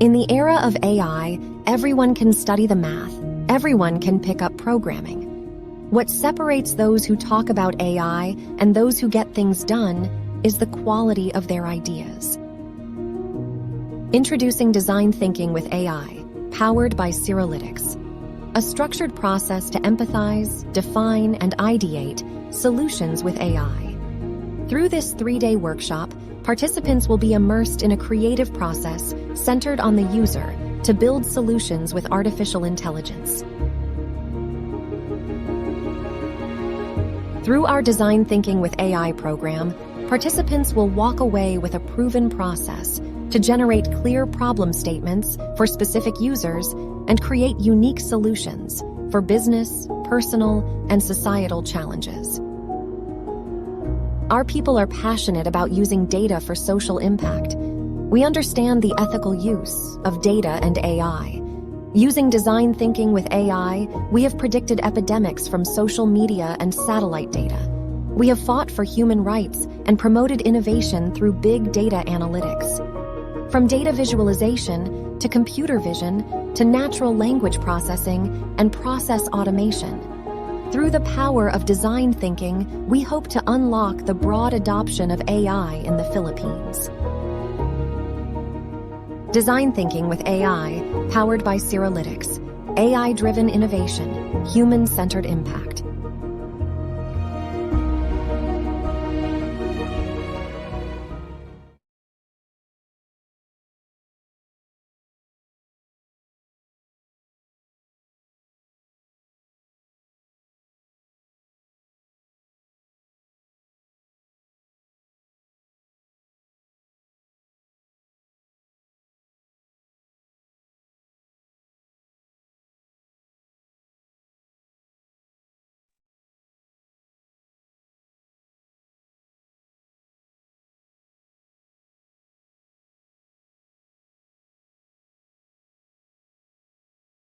In the era of AI, everyone can study the math, everyone can pick up programming. What separates those who talk about AI and those who get things done is the quality of their ideas. Introducing Design Thinking with AI, powered by Seralytics, a structured process to empathize, define, and ideate solutions with AI. Through this 3-day workshop, participants will be immersed in a creative process centered on the user to build solutions with artificial intelligence. Through our Design Thinking with AI program, participants will walk away with a proven process to generate clear problem statements for specific users and create unique solutions for business, personal, and societal challenges. Our people are passionate about using data for social impact. We understand the ethical use of data and AI. Using Design Thinking with AI, we have predicted epidemics from social media and satellite data. We have fought for human rights and promoted innovation through big data analytics. From data visualization to computer vision to natural language processing and process automation. Through the power of design thinking, we hope to unlock the broad adoption of AI in the Philippines. Design Thinking with AI, powered by Seralytics. AI-driven innovation, human-centered impact.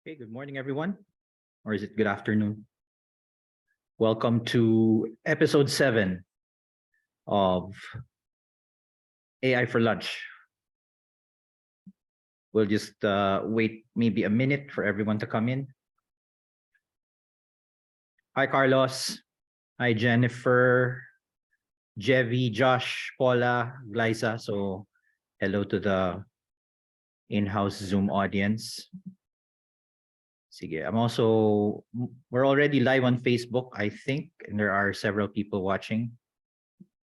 Okay, good morning, everyone. Or is it good afternoon? Welcome to episode 7 of AI for Lunch. We'll just wait maybe a minute for everyone to come in. Hi, Carlos. Hi, Jennifer, Jevi, Josh, Paula, Glyza. So hello to the in-house Zoom audience. Sige, we're already live on Facebook, I think, and there are several people watching.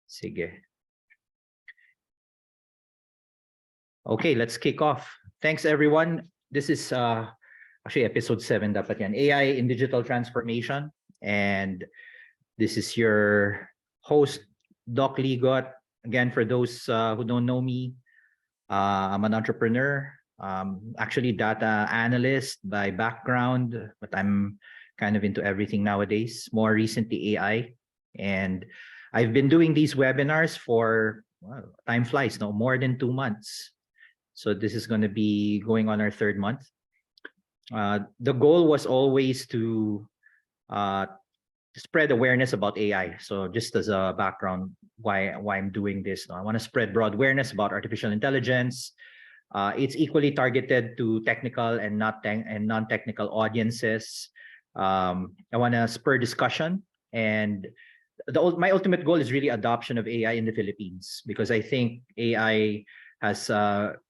Sige. Okay, let's kick off. Thanks, everyone. This is actually episode 7 dapat yan. AI in digital transformation. And this is your host, Doc Ligot. Again, for those who don't know me, I'm an entrepreneur. Actually data analyst by background, but I'm kind of into everything nowadays, more recently AI. And I've been doing these webinars for, well, time flies, no, more than 2 months. So this is going to be going on our 3rd month. The goal was always to spread awareness about AI. So just as a background, why I'm doing this, I want to spread broad awareness about artificial intelligence. It's equally targeted to technical and non-technical audiences. I want to spur discussion, and my ultimate goal is really adoption of AI in the Philippines, because I think AI has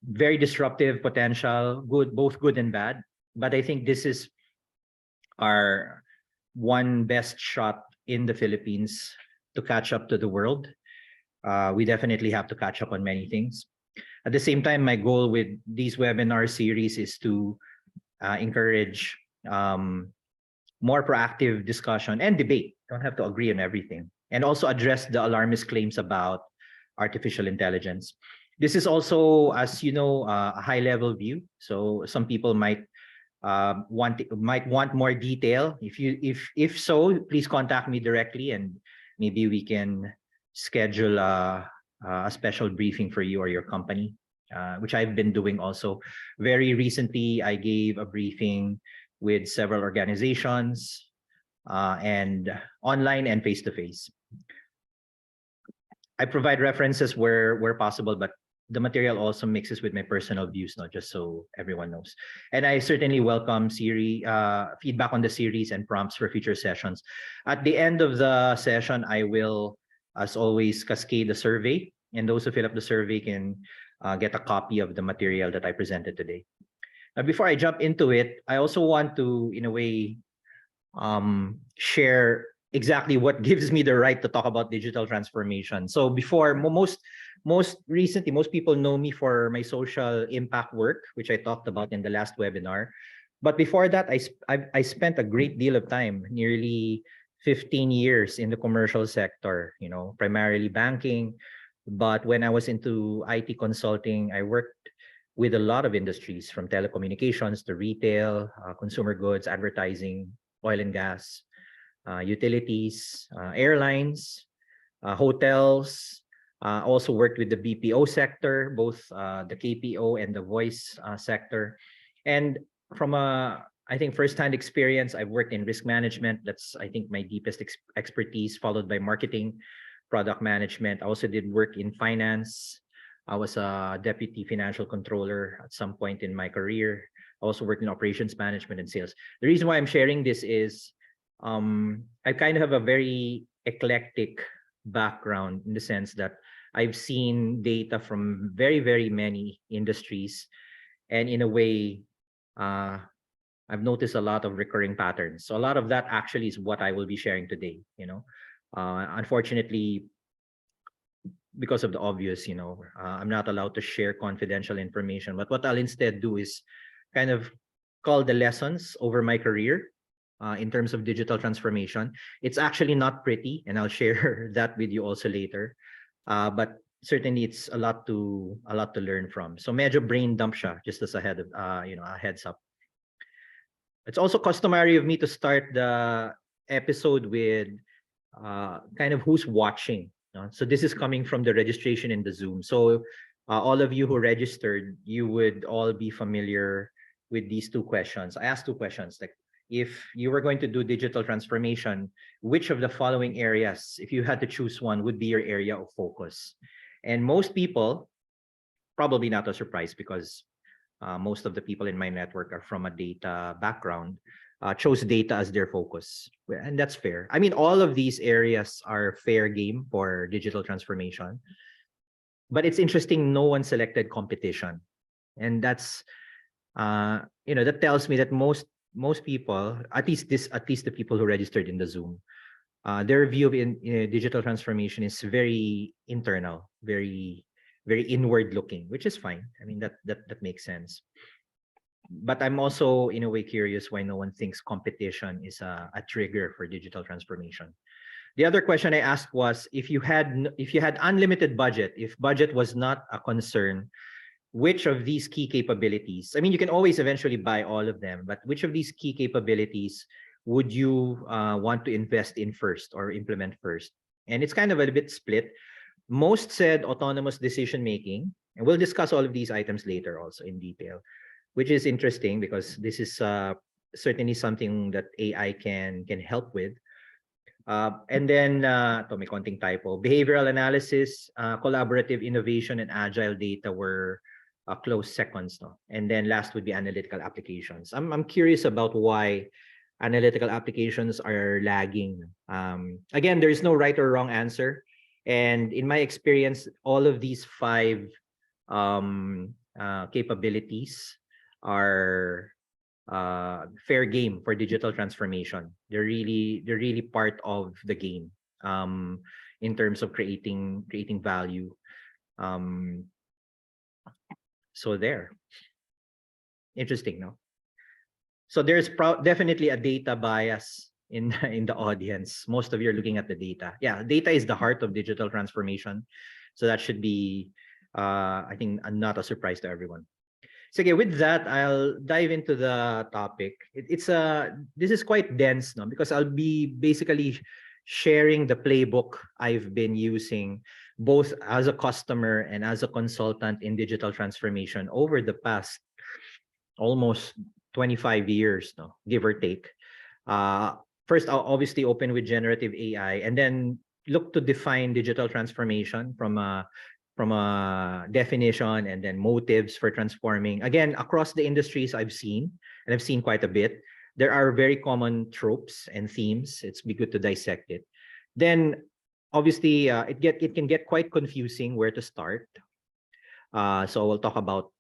very disruptive potential, both good and bad. But I think this is our one best shot in the Philippines to catch up to the world. We definitely have to catch up on many things. At the same time, my goal with these webinar series is to encourage more proactive discussion and debate. Don't have to agree on everything. And also address the alarmist claims about artificial intelligence. This is also, as you know, a high-level view. So some people might want more detail. If so, please contact me directly, and maybe we can schedule a special briefing for you or your company, which I've been doing also. Very recently, I gave a briefing with several organizations, and online and face-to-face. I provide references where possible, but the material also mixes with my personal views, not just so everyone knows. And I certainly welcome feedback on the series and prompts for future sessions. At the end of the session, I will, as always, cascade the survey, and those who fill up the survey can get a copy of the material that I presented today. Now, before I jump into it, I also want to, in a way, share exactly what gives me the right to talk about digital transformation. So before, most recently, most people know me for my social impact work, which I talked about in the last webinar. But before that, I spent a great deal of time, nearly 15 years in the commercial sector, primarily banking. But when I was into IT consulting, I worked with a lot of industries, from telecommunications to retail, consumer goods, advertising, oil and gas, utilities, airlines, hotels. Also worked with the BPO sector, both the KPO and the voice sector. And from I think, first-hand experience, I've worked in risk management. That's, I think, my deepest expertise, followed by marketing, product management. I also did work in finance. I was a deputy financial controller at some point in my career. I also worked in operations management and sales. The reason why I'm sharing this is I kind of have a very eclectic background, in the sense that I've seen data from very, very many industries. And in a way, I've noticed a lot of recurring patterns. So a lot of that actually is what I will be sharing today. Unfortunately, because of the obvious, I'm not allowed to share confidential information. But what I'll instead do is kind of call the lessons over my career in terms of digital transformation. It's actually not pretty, and I'll share that with you also later. But certainly, it's a lot to learn from. So medyo brain dump siya, just as a heads up. It's also customary of me to start the episode with kind of who's watching. So this is coming from the registration in the Zoom. So all of you who registered, you would all be familiar with these two questions. I asked two questions, like, if you were going to do digital transformation, which of the following areas, if you had to choose one, would be your area of focus? And most people, probably not a surprise, because most of the people in my network are from a data background, chose data as their focus. And that's fair. I mean, all of these areas are fair game for digital transformation. But it's interesting, no one selected competition. And that's, that tells me that most people, at least the people who registered in the Zoom, their view of digital transformation is very internal, very, very inward looking, which is fine. I mean, that makes sense. But I'm also, in a way, curious why no one thinks competition is a trigger for digital transformation. The other question I asked was, if you had unlimited budget, if budget was not a concern, which of these key capabilities, I mean, you can always eventually buy all of them, but which of these key capabilities would you want to invest in first or implement first? And it's kind of a bit split. Most said autonomous decision making, and we'll discuss all of these items later also in detail, which is interesting because this is certainly something that AI can help with. And then, may konting typo, behavioral analysis, collaborative innovation, and agile data were close seconds. No? And then last would be analytical applications. I'm curious about why analytical applications are lagging. Again, there is no right or wrong answer. And in my experience, all of these 5 capabilities are fair game for digital transformation. They're really part of the game in terms of creating value. So there. Interesting, no? So there's definitely a data bias in the audience. Most of you are looking at the data. Yeah, data is the heart of digital transformation. So that should be, I think, not a surprise to everyone. So okay, with that, I'll dive into the topic. This is quite dense, no? Because I'll be basically sharing the playbook I've been using both as a customer and as a consultant in digital transformation over the past almost 25 years, no, give or take. First, I'll obviously open with generative AI and then look to define digital transformation from a from a definition and then motives for transforming. Again, across the industries I've seen, and I've seen quite a bit, there are very common tropes and themes. It's be good to dissect it. Then, obviously, it can get quite confusing where to start. So we'll talk about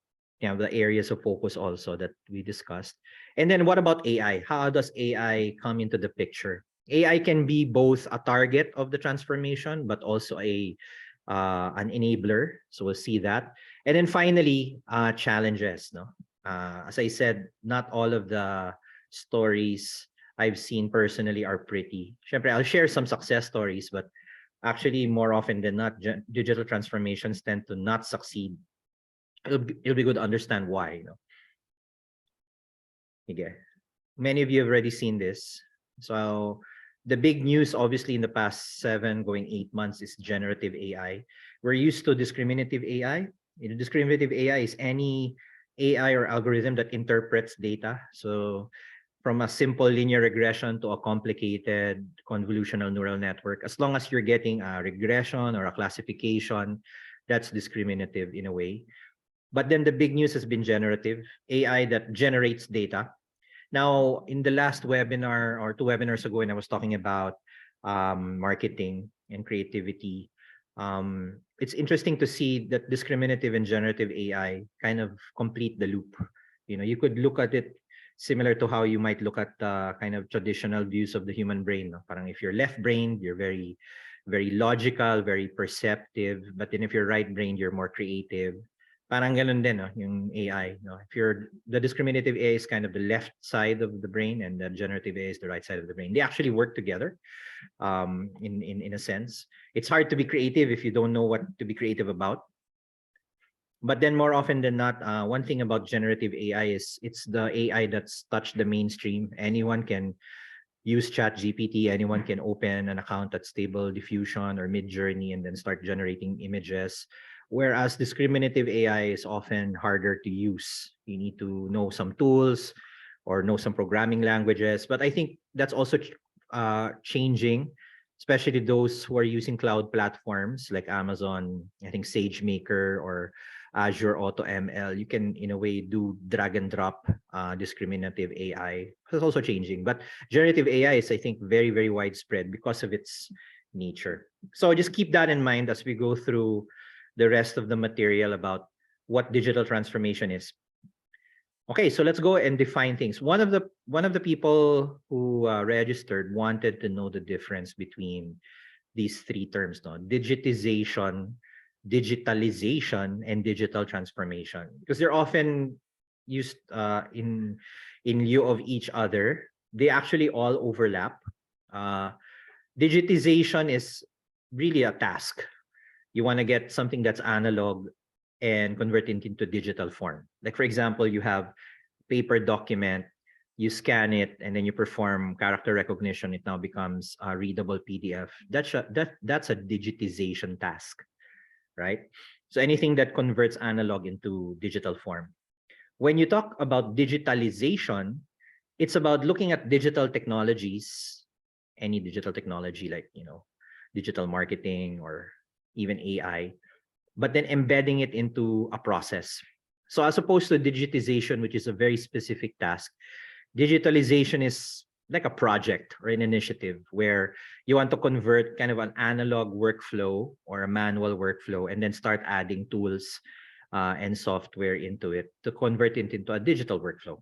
the areas of focus also that we discussed. And then what about AI? How does AI come into the picture? AI can be both a target of the transformation, but also an enabler. So we'll see that. And then finally, challenges. No, as I said, not all of the stories I've seen personally are pretty. Syempre, I'll share some success stories, but actually, more often than not, digital transformations tend to not succeed. It'll be good to understand why. Okay. Many of you have already seen this. So the big news, obviously, in the past 7 going 8 months is generative AI. We're used to discriminative AI. Discriminative AI is any AI or algorithm that interprets data. So from a simple linear regression to a complicated convolutional neural network, as long as you're getting a regression or a classification, that's discriminative in a way. But then the big news has been generative AI that generates data. Now, in the last webinar or 2 webinars ago, when I was talking about marketing and creativity, it's interesting to see that discriminative and generative AI kind of complete the loop. You could look at it similar to how you might look at kind of traditional views of the human brain. No? Parang if you're left-brained, you're very, very logical, very perceptive. But then if you're right-brained, you're more creative. Parang ganun din, no? Yung AI. No? If the discriminative AI is kind of the left side of the brain and the generative AI is the right side of the brain. They actually work together in a sense. It's hard to be creative if you don't know what to be creative about. But then more often than not, one thing about generative AI is it's the AI that's touched the mainstream. Anyone can use ChatGPT. Anyone can open an account at Stable Diffusion or Midjourney and then start generating images. Whereas discriminative AI is often harder to use. You need to know some tools or know some programming languages. But I think that's also changing, especially those who are using cloud platforms like Amazon, I think SageMaker or Azure AutoML. You can, in a way, do drag and drop discriminative AI. It's also changing. But generative AI is, I think, very, very widespread because of its nature. So just keep that in mind as we go through the rest of the material about what digital transformation is. Okay, so let's go and define things. One of the people who registered wanted to know the difference between these 3 terms, no? Digitization, digitalization, and digital transformation, because they're often used in lieu of each other. They actually all overlap. Digitization is really a task. You want to get something that's analog and convert it into digital form. Like, for example, you have paper document, you scan it, and then you perform character recognition. It now becomes a readable PDF. That's a digitization task, right? So anything that converts analog into digital form. When you talk about digitalization, it's about looking at digital technologies, any digital technology like, digital marketing or even AI, but then embedding it into a process. So as opposed to digitization, which is a very specific task, digitalization is like a project or an initiative where you want to convert kind of an analog workflow or a manual workflow and then start adding tools and software into it to convert it into a digital workflow.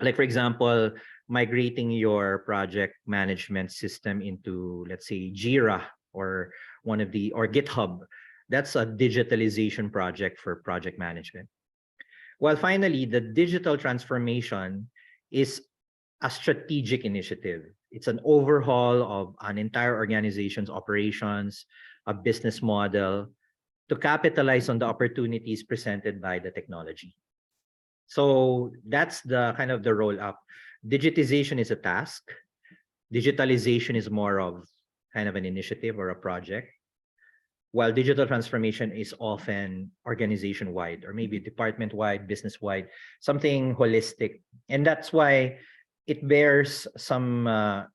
Like, for example, migrating your project management system into, let's say, Jira or GitHub. That's a digitalization project for project management. Well, finally, the digital transformation is a strategic initiative. It's an overhaul of an entire organization's operations, a business model, to capitalize on the opportunities presented by the technology. So that's the kind of the roll up. Digitization is a task. Digitalization is more of kind of an initiative or a project, while digital transformation is often organization-wide or maybe department-wide, business-wide, something holistic. And that's why it bears some,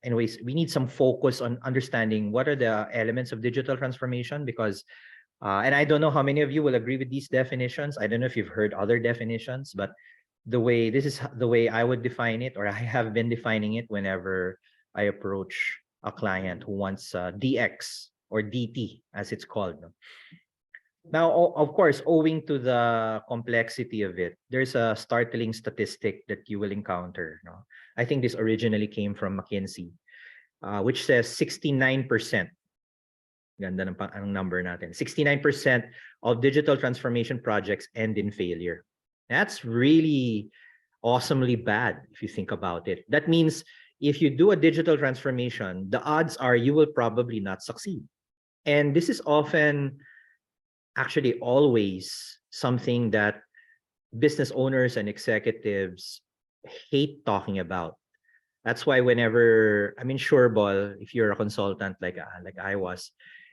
anyways, we need some focus on understanding what are the elements of digital transformation, because And I don't know how many of you will agree with these definitions. I don't know if you've heard other definitions, but this is the way I would define it, or I have been defining it whenever I approach a client who wants DX or DT, as it's called. No? Now, of course, owing to the complexity of it, there's a startling statistic that you will encounter. No? I think this originally came from McKinsey, which says 69%. Ganda ng ang number natin. 69% of digital transformation projects end in failure. That's really awesomely bad if you think about it. That means if you do a digital transformation, the odds are you will probably not succeed. And this is often, actually always, something that business owners and executives hate talking about. That's why whenever I'm in Sureball, if you're a consultant like I was,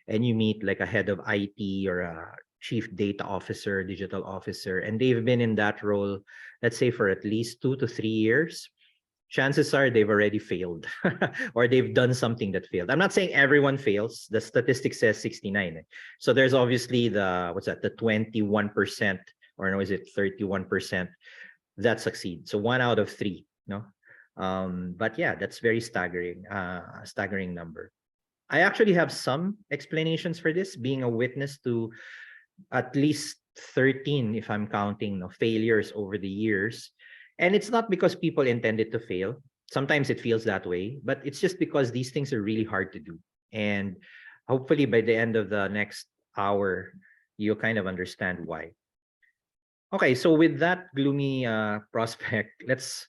and you meet like a head of IT or a chief data officer, digital officer, and they've been in that role, let's say for at least 2 to 3 years, chances are they've already failed or they've done something that failed. I'm not saying everyone fails. The statistic says 69. So there's obviously the 21%, or no, is it 31% that succeed. So 1 out of 3, no? But yeah, that's very staggering, staggering number. I actually have some explanations for this, being a witness to at least 13, if I'm counting, no, failures over the years. And it's not because people intended to fail. Sometimes it feels that way, but it's just because these things are really hard to do. And hopefully by the end of the next hour, you'll kind of understand why. Okay, so with that gloomy prospect, let's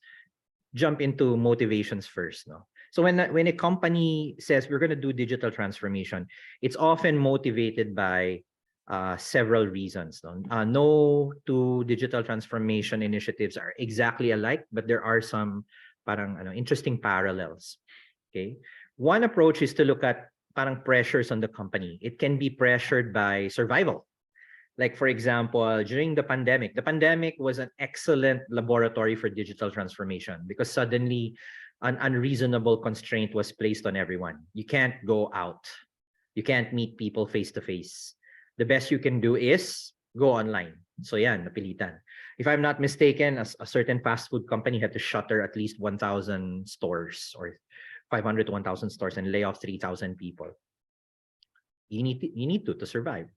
jump into motivations first. No? So when a company says we're going to do digital transformation, it's often motivated by several reasons. No? No two digital transformation initiatives are exactly alike, but there are some parang interesting parallels. Okay, one approach is to look at parang pressures on the company. It can be pressured by survival. Like, for example, during the pandemic was an excellent laboratory for digital transformation because suddenly an unreasonable constraint was placed on everyone. You can't go out. You can't meet people face to face. The best you can do is go online. So yan, napilitan. If I'm not mistaken, a certain fast food company had to shutter at least 1,000 stores or 500 to 1,000 stores and lay off 3,000 people. You need to survive.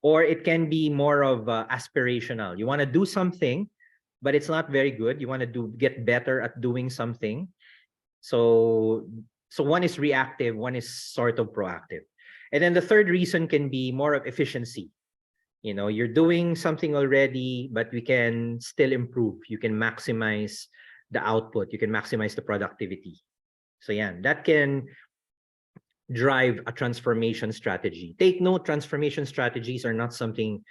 Or it can be more of aspirational. You want to do something, but it's not very good. You want to get better at doing something. So one is reactive, one is sort of proactive. And then the third reason can be more of efficiency. You know, you're doing something already, but we can still improve. You can maximize the output. You can maximize the productivity. So yeah, that can drive a transformation strategy. Take note, transformation strategies are not something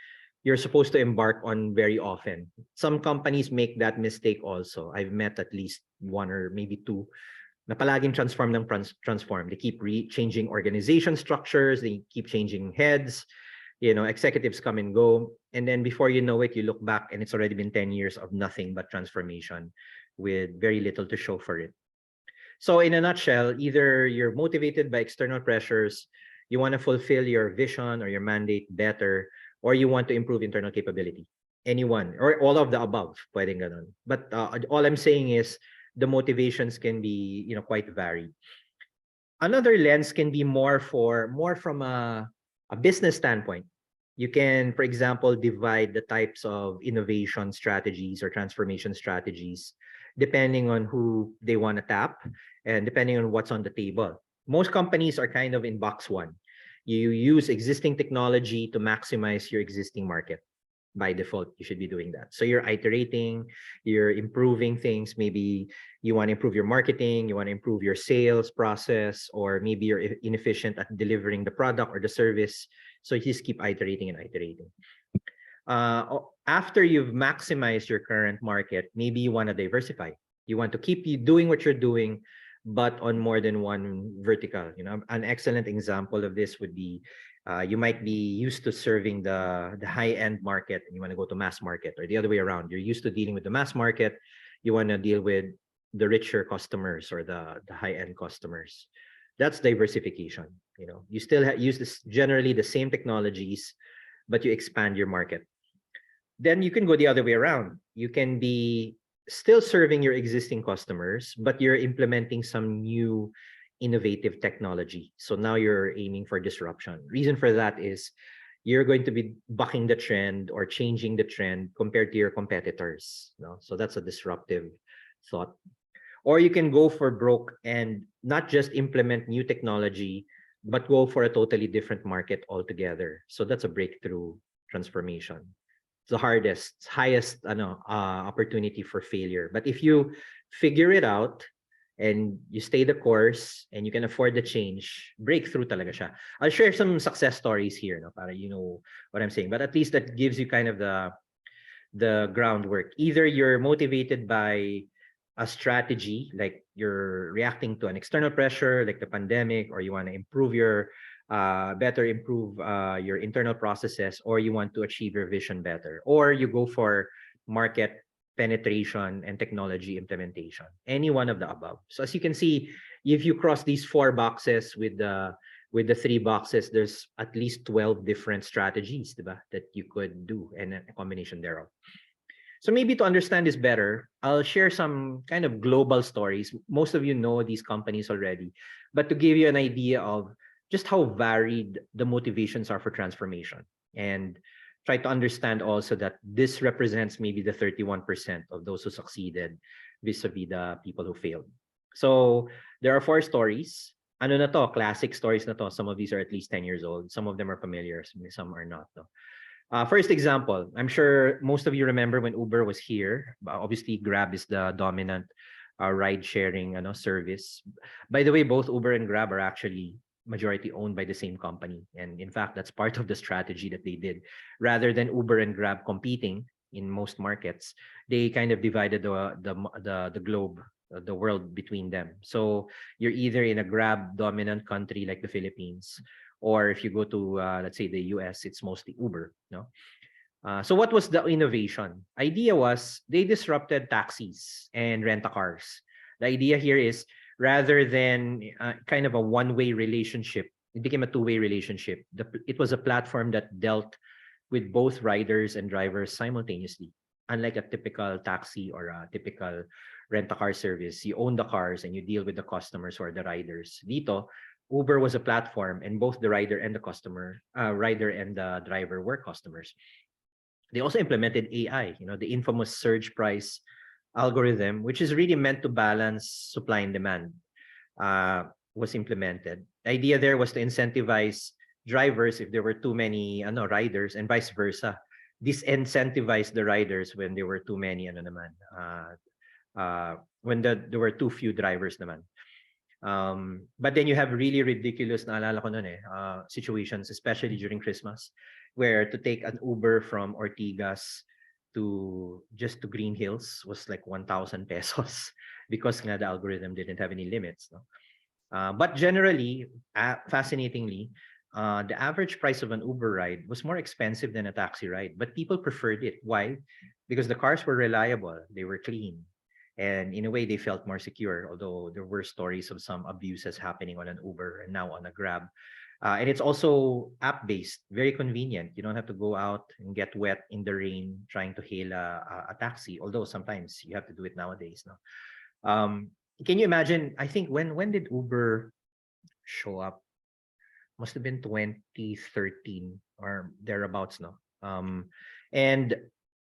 you're supposed to embark on very often. Some companies make that mistake also. I've met at least one or maybe two na palaging transform. They keep changing organization structures, they keep changing heads, you know, executives come and go. And then before you know it, you look back and it's already been 10 years of nothing but transformation with very little to show for it. So in a nutshell, either you're motivated by external pressures, you want to fulfill your vision or your mandate better, or you want to improve internal capability. Anyone or all of the above, pwedeng ganun. But all I'm saying is the motivations can be, you know, quite varied. Another lens can be more from a business standpoint. You can, for example, divide the types of innovation strategies or transformation strategies depending on who they want to tap and depending on what's on the table. Most companies are kind of in box one. You use existing technology to maximize your existing market. By default, you should be doing that. So you're iterating, you're improving things. Maybe you want to improve your marketing, you want to improve your sales process, or maybe you're inefficient at delivering the product or the service. So you just keep iterating and iterating. After you've maximized your current market, maybe you want to diversify. You want to keep doing what you're doing, but on more than one vertical. You know, an excellent example of this would be you might be used to serving the high-end market and you want to go to mass market, or the other way around. You're used to dealing with the mass market, you want to deal with the richer customers or the high-end customers. That's diversification. You know, you still use this generally the same technologies, but you expand your market. Then you can go the other way around. You can be still serving your existing customers, but you're implementing some new innovative technology. So now you're aiming for disruption. Reason for that is you're going to be bucking the trend or changing the trend compared to your competitors. No? So that's a disruptive thought. Or you can go for broke and not just implement new technology, but go for a totally different market altogether. So that's a breakthrough transformation. It's the hardest, highest opportunity for failure. But if you figure it out and you stay the course and you can afford the change, breakthrough talaga siya. I'll share some success stories here, no, para you know what I'm saying. But at least that gives you kind of the groundwork. Either you're motivated by a strategy, like you're reacting to an external pressure, like the pandemic, or you want to improve your better improve your internal processes, or you want to achieve your vision better, or you go for market penetration and technology implementation. Any one of the above. So as you can see, if you cross these 4 boxes with the 3 boxes, there's at least 12 different strategies, diba, that you could do, and a combination thereof. So maybe to understand this better, I'll share some kind of global stories. Most of you know these companies already, but to give you an idea of just how varied the motivations are for transformation, and try to understand also that this represents maybe the 31% of those who succeeded vis-a-vis the people who failed. So there are 4 stories. Ano na to? Classic stories na to. Some of these are at least 10 years old. Some of them are familiar, some are not. No? First example, I'm sure most of you remember when Uber was here. Obviously, Grab is the dominant ride-sharing service. By the way, both Uber and Grab are actually majority owned by the same company. And in fact, that's part of the strategy that they did. Rather than Uber and Grab competing in most markets, they kind of divided the globe, the world between them. So you're either in a Grab dominant country like the Philippines, or if you go to, let's say, the US, it's mostly Uber. No? So what was the innovation? Idea was they disrupted taxis and rent-a-cars. The idea here is rather than kind of a one-way relationship, it became a two-way relationship. It was a platform that dealt with both riders and drivers simultaneously. Unlike a typical taxi or a typical rent-a-car service, you own the cars and you deal with the customers or the riders. Dito, Uber was a platform, and both the rider and the driver were customers. They also implemented AI, the infamous surge price algorithm, which is really meant to balance supply and demand, was implemented. The idea there was to incentivize drivers if there were too many riders, and vice versa. Disincentivize the riders when there were too many when there were too few drivers naman. But then you have really ridiculous, naalala ko nun situations, especially during Christmas, where to take an Uber from Ortigas to Green Hills was like 1,000 pesos because the algorithm didn't have any limits. No? But generally, fascinatingly, the average price of an Uber ride was more expensive than a taxi ride, but people preferred it. Why? Because the cars were reliable, they were clean. And in a way, they felt more secure, although there were stories of some abuses happening on an Uber and now on a Grab. And it's also app-based, very convenient. You don't have to go out and get wet in the rain trying to hail a taxi, although sometimes you have to do it nowadays. No? Can you imagine, I think, when did Uber show up? Must have been 2013 or thereabouts. No? And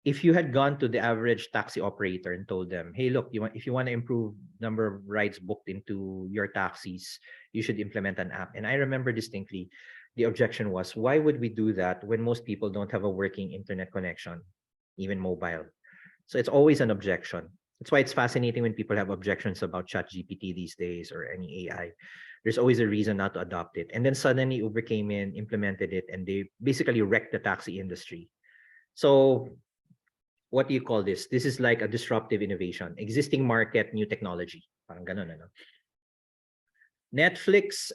if you had gone to the average taxi operator and told them, hey, look, if you want to improve number of rides booked into your taxis, you should implement an app. And I remember distinctly, the objection was, why would we do that when most people don't have a working internet connection, even mobile? So it's always an objection. That's why it's fascinating when people have objections about ChatGPT these days or any AI. There's always a reason not to adopt it. And then suddenly Uber came in, implemented it, and they basically wrecked the taxi industry. So what do you call this? This is like a disruptive innovation. Existing market, new technology. Parang ganun, ano? Netflix,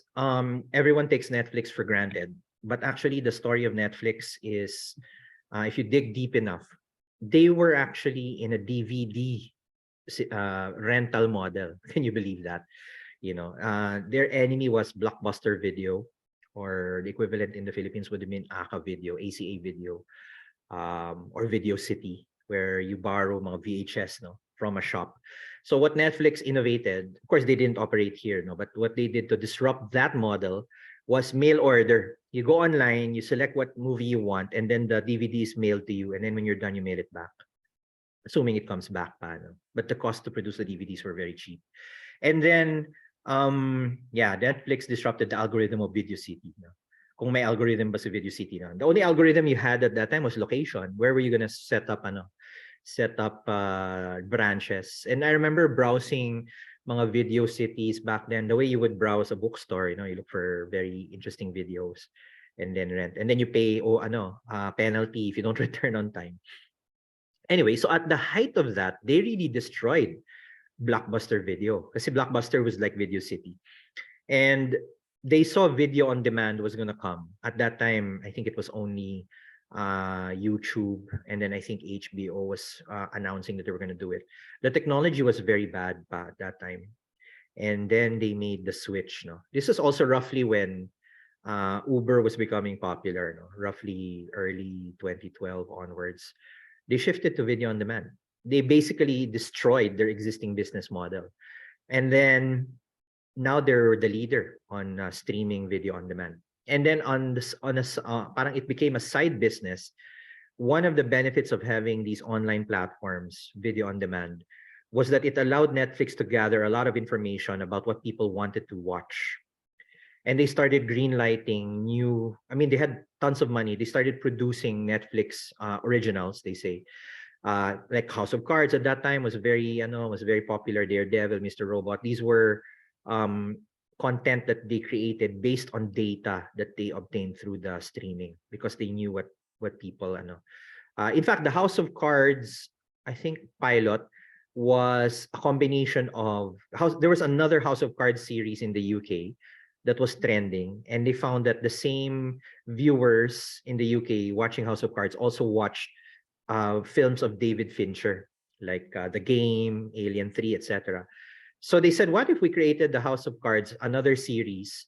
everyone takes Netflix for granted. But actually, the story of Netflix is, if you dig deep enough, they were actually in a DVD rental model. Can you believe that? Their enemy was Blockbuster Video, or the equivalent in the Philippines would have been ACA Video, ACA Video, or Video City, where you borrow mga VHS, from a shop. So what Netflix innovated, of course, they didn't operate here, but what they did to disrupt that model was mail order. You go online, you select what movie you want, and then the DVD is mailed to you, and then when you're done, you mail it back, assuming it comes back pa, no? But the cost to produce the DVDs were very cheap. And then, Netflix disrupted the algorithm of Video City. No? Kung may algorithm ba sa Video City, no? The only algorithm you had at that time was location. Where were you gonna set up branches? And I remember browsing mga Video Cities back then. The way you would browse a bookstore, you look for very interesting videos and then rent. And then you pay penalty if you don't return on time. Anyway, so at the height of that, they really destroyed Blockbuster Video, kasi Blockbuster was like Video City, and they saw video on demand was going to come. At that time, I think it was only YouTube, and then I think HBO was announcing that they were going to do it. The technology was very bad at that time, and then they made the switch. This is also roughly when Uber was becoming popular. Roughly early 2012 onwards, they shifted to video on demand. They basically destroyed their existing business model. And then now they're the leader on streaming video on demand. And then parang it became a side business. One of the benefits of having these online platforms, video on demand, was that it allowed Netflix to gather a lot of information about what people wanted to watch. And they started greenlighting they had tons of money. They started producing Netflix originals, they say. Like House of Cards at that time was very popular. Daredevil, Mr. Robot. These were content that they created based on data that they obtained through the streaming, because they knew what people in fact, the House of Cards, I think, pilot was a combination of there was another House of Cards series in the UK that was trending, and they found that the same viewers in the UK watching House of Cards also watched films of David Fincher, like The Game, Alien 3, etc. So they said, what if we created the House of Cards, another series,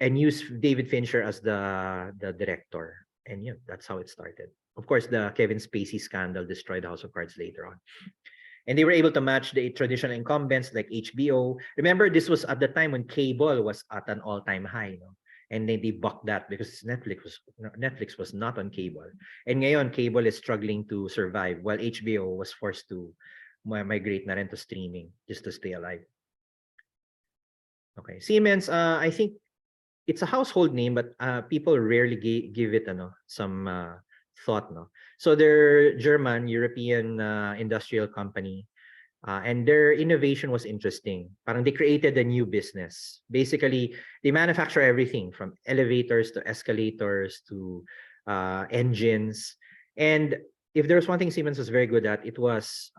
and use David Fincher as the director? And that's how it started. Of course, the Kevin Spacey scandal destroyed the House of Cards later on. And they were able to match the traditional incumbents like HBO. Remember, this was at the time when cable was at an all-time high, and then they bucked that because Netflix was not on cable. And ngayon, cable is struggling to survive, while HBO was forced to migrate na rin to streaming just to stay alive. Okay, Siemens, I think it's a household name, but people rarely give it some thought. So they're German, European industrial company. And their innovation was interesting. Parang they created a new business. Basically, they manufacture everything from elevators to escalators to engines. And if there was one thing Siemens was very good at, it was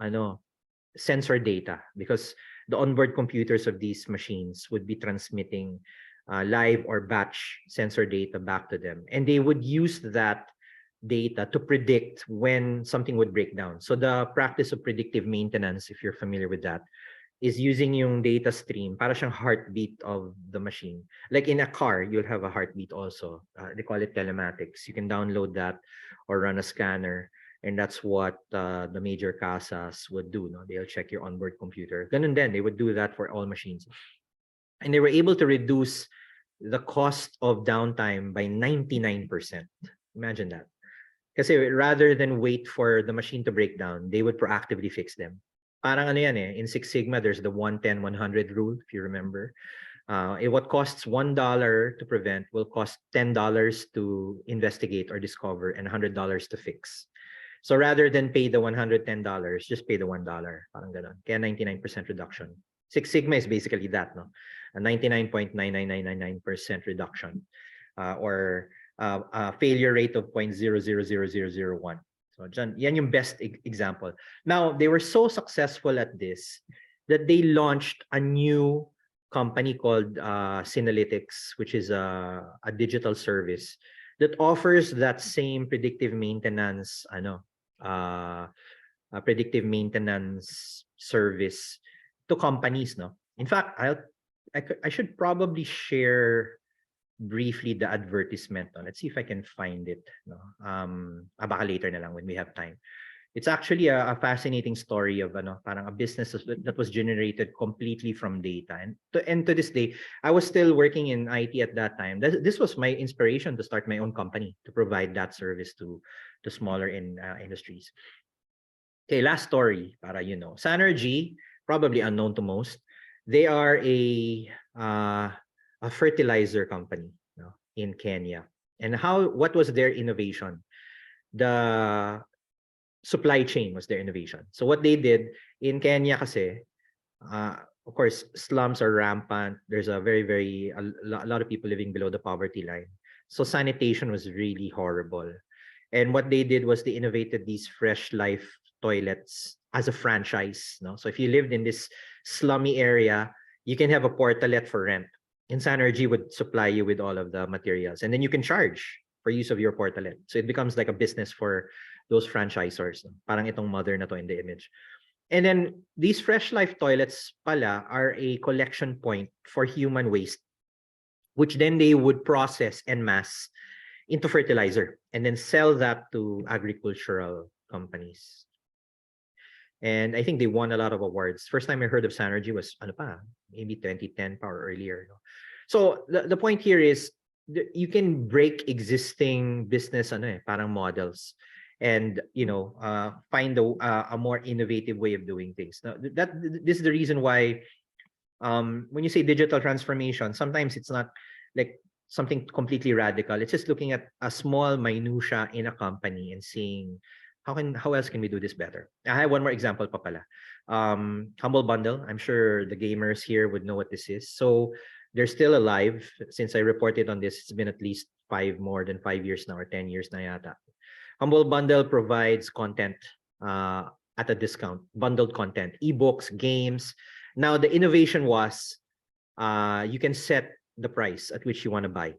sensor data, because the onboard computers of these machines would be transmitting live or batch sensor data back to them. And they would use that data to predict when something would break down. So the practice of predictive maintenance, if you're familiar with that, is using yung data stream para siyang heartbeat of the machine. Like in a car, you'll have a heartbeat also. They call it telematics. You can download that or run a scanner, and that's what the major casas would do. They'll check your onboard computer. Ganun din, they would do that for all machines. And they were able to reduce the cost of downtime by 99%. Imagine that. Kasi rather than wait for the machine to break down, they would proactively fix them. Parang in Six Sigma, there's the 110-100 rule, if you remember. What costs $1 to prevent will cost $10 to investigate or discover, and $100 to fix. So rather than pay the $110, just pay the $1. Parang ganon. Kaya 99% reduction. Six Sigma is basically that, a 99.99999% reduction, or a failure rate of 0.000001. So yan yung best example. Now, they were so successful at this that they launched a new company called Synalytics, which is a digital service that offers that same predictive maintenance predictive maintenance service to companies. In fact, I should probably share briefly the advertisement. No? Let's see if I can find it. No? Baka later na lang when we have time. It's actually a fascinating story of parang a business that was generated completely from data. And to this day, I was still working in IT at that time. This was my inspiration to start my own company to provide that service to smaller industries. Okay, last story para you know. Sanergy, probably unknown to most. They are a fertilizer company, in Kenya. And what was their innovation? The supply chain was their innovation. So what they did in Kenya kasi, of course, slums are rampant. There's a lot of people living below the poverty line. So sanitation was really horrible. And what they did was they innovated these Fresh Life toilets as a franchise. No? So if you lived in this slummy area, you can have a portalet for rent. And Sanergy would supply you with all of the materials. And then you can charge for use of your portalet. So it becomes like a business for those franchisors. No? Parang itong mother na to in the image. And then these Fresh Life toilets pala are a collection point for human waste, which then they would process en masse into fertilizer and then sell that to agricultural companies. And I think they won a lot of awards. First time I heard of Sanergy was maybe 2010 or earlier. No? So the point here is you can break existing business parang models and find a more innovative way of doing things. Now, this is the reason why when you say digital transformation, sometimes it's not like something completely radical. It's just looking at a small minutia in a company and seeing how else can we do this better. I have one more example pa pala. Humble Bundle. I'm sure the gamers here would know what this is. So they're still alive. Since I reported on this, it's been at least more than 5 years now, or 10 years na yata. Humble Bundle provides content at a discount, bundled content, ebooks, games. Now the innovation was you can set the price at which you want to buy.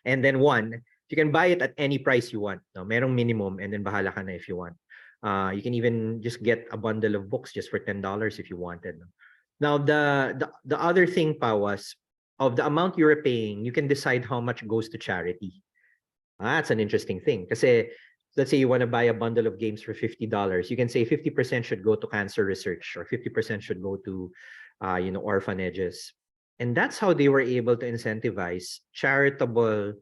And then you can buy it at any price you want. No, merong minimum, and then bahala ka na if you want. You can even just get a bundle of books just for $10 if you wanted. Now the other thing pa was of the amount you're paying, you can decide how much goes to charity. That's an interesting thing. Kasi let's say you want to buy a bundle of games for $50. You can say 50% should go to cancer research, or 50% should go to orphanages. And that's how they were able to incentivize charitable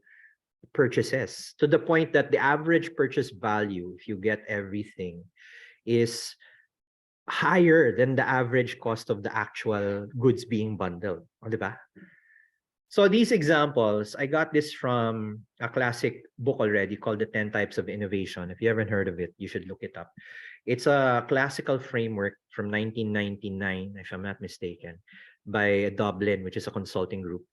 purchases, to the point that the average purchase value, if you get everything, is higher than the average cost of the actual goods being bundled. Diba? So these examples, I got this from a classic book already called The 10 Types of Innovation. If you haven't heard of it, you should look it up. It's a classical framework from 1999, if I'm not mistaken, by Dublin, which is a consulting group.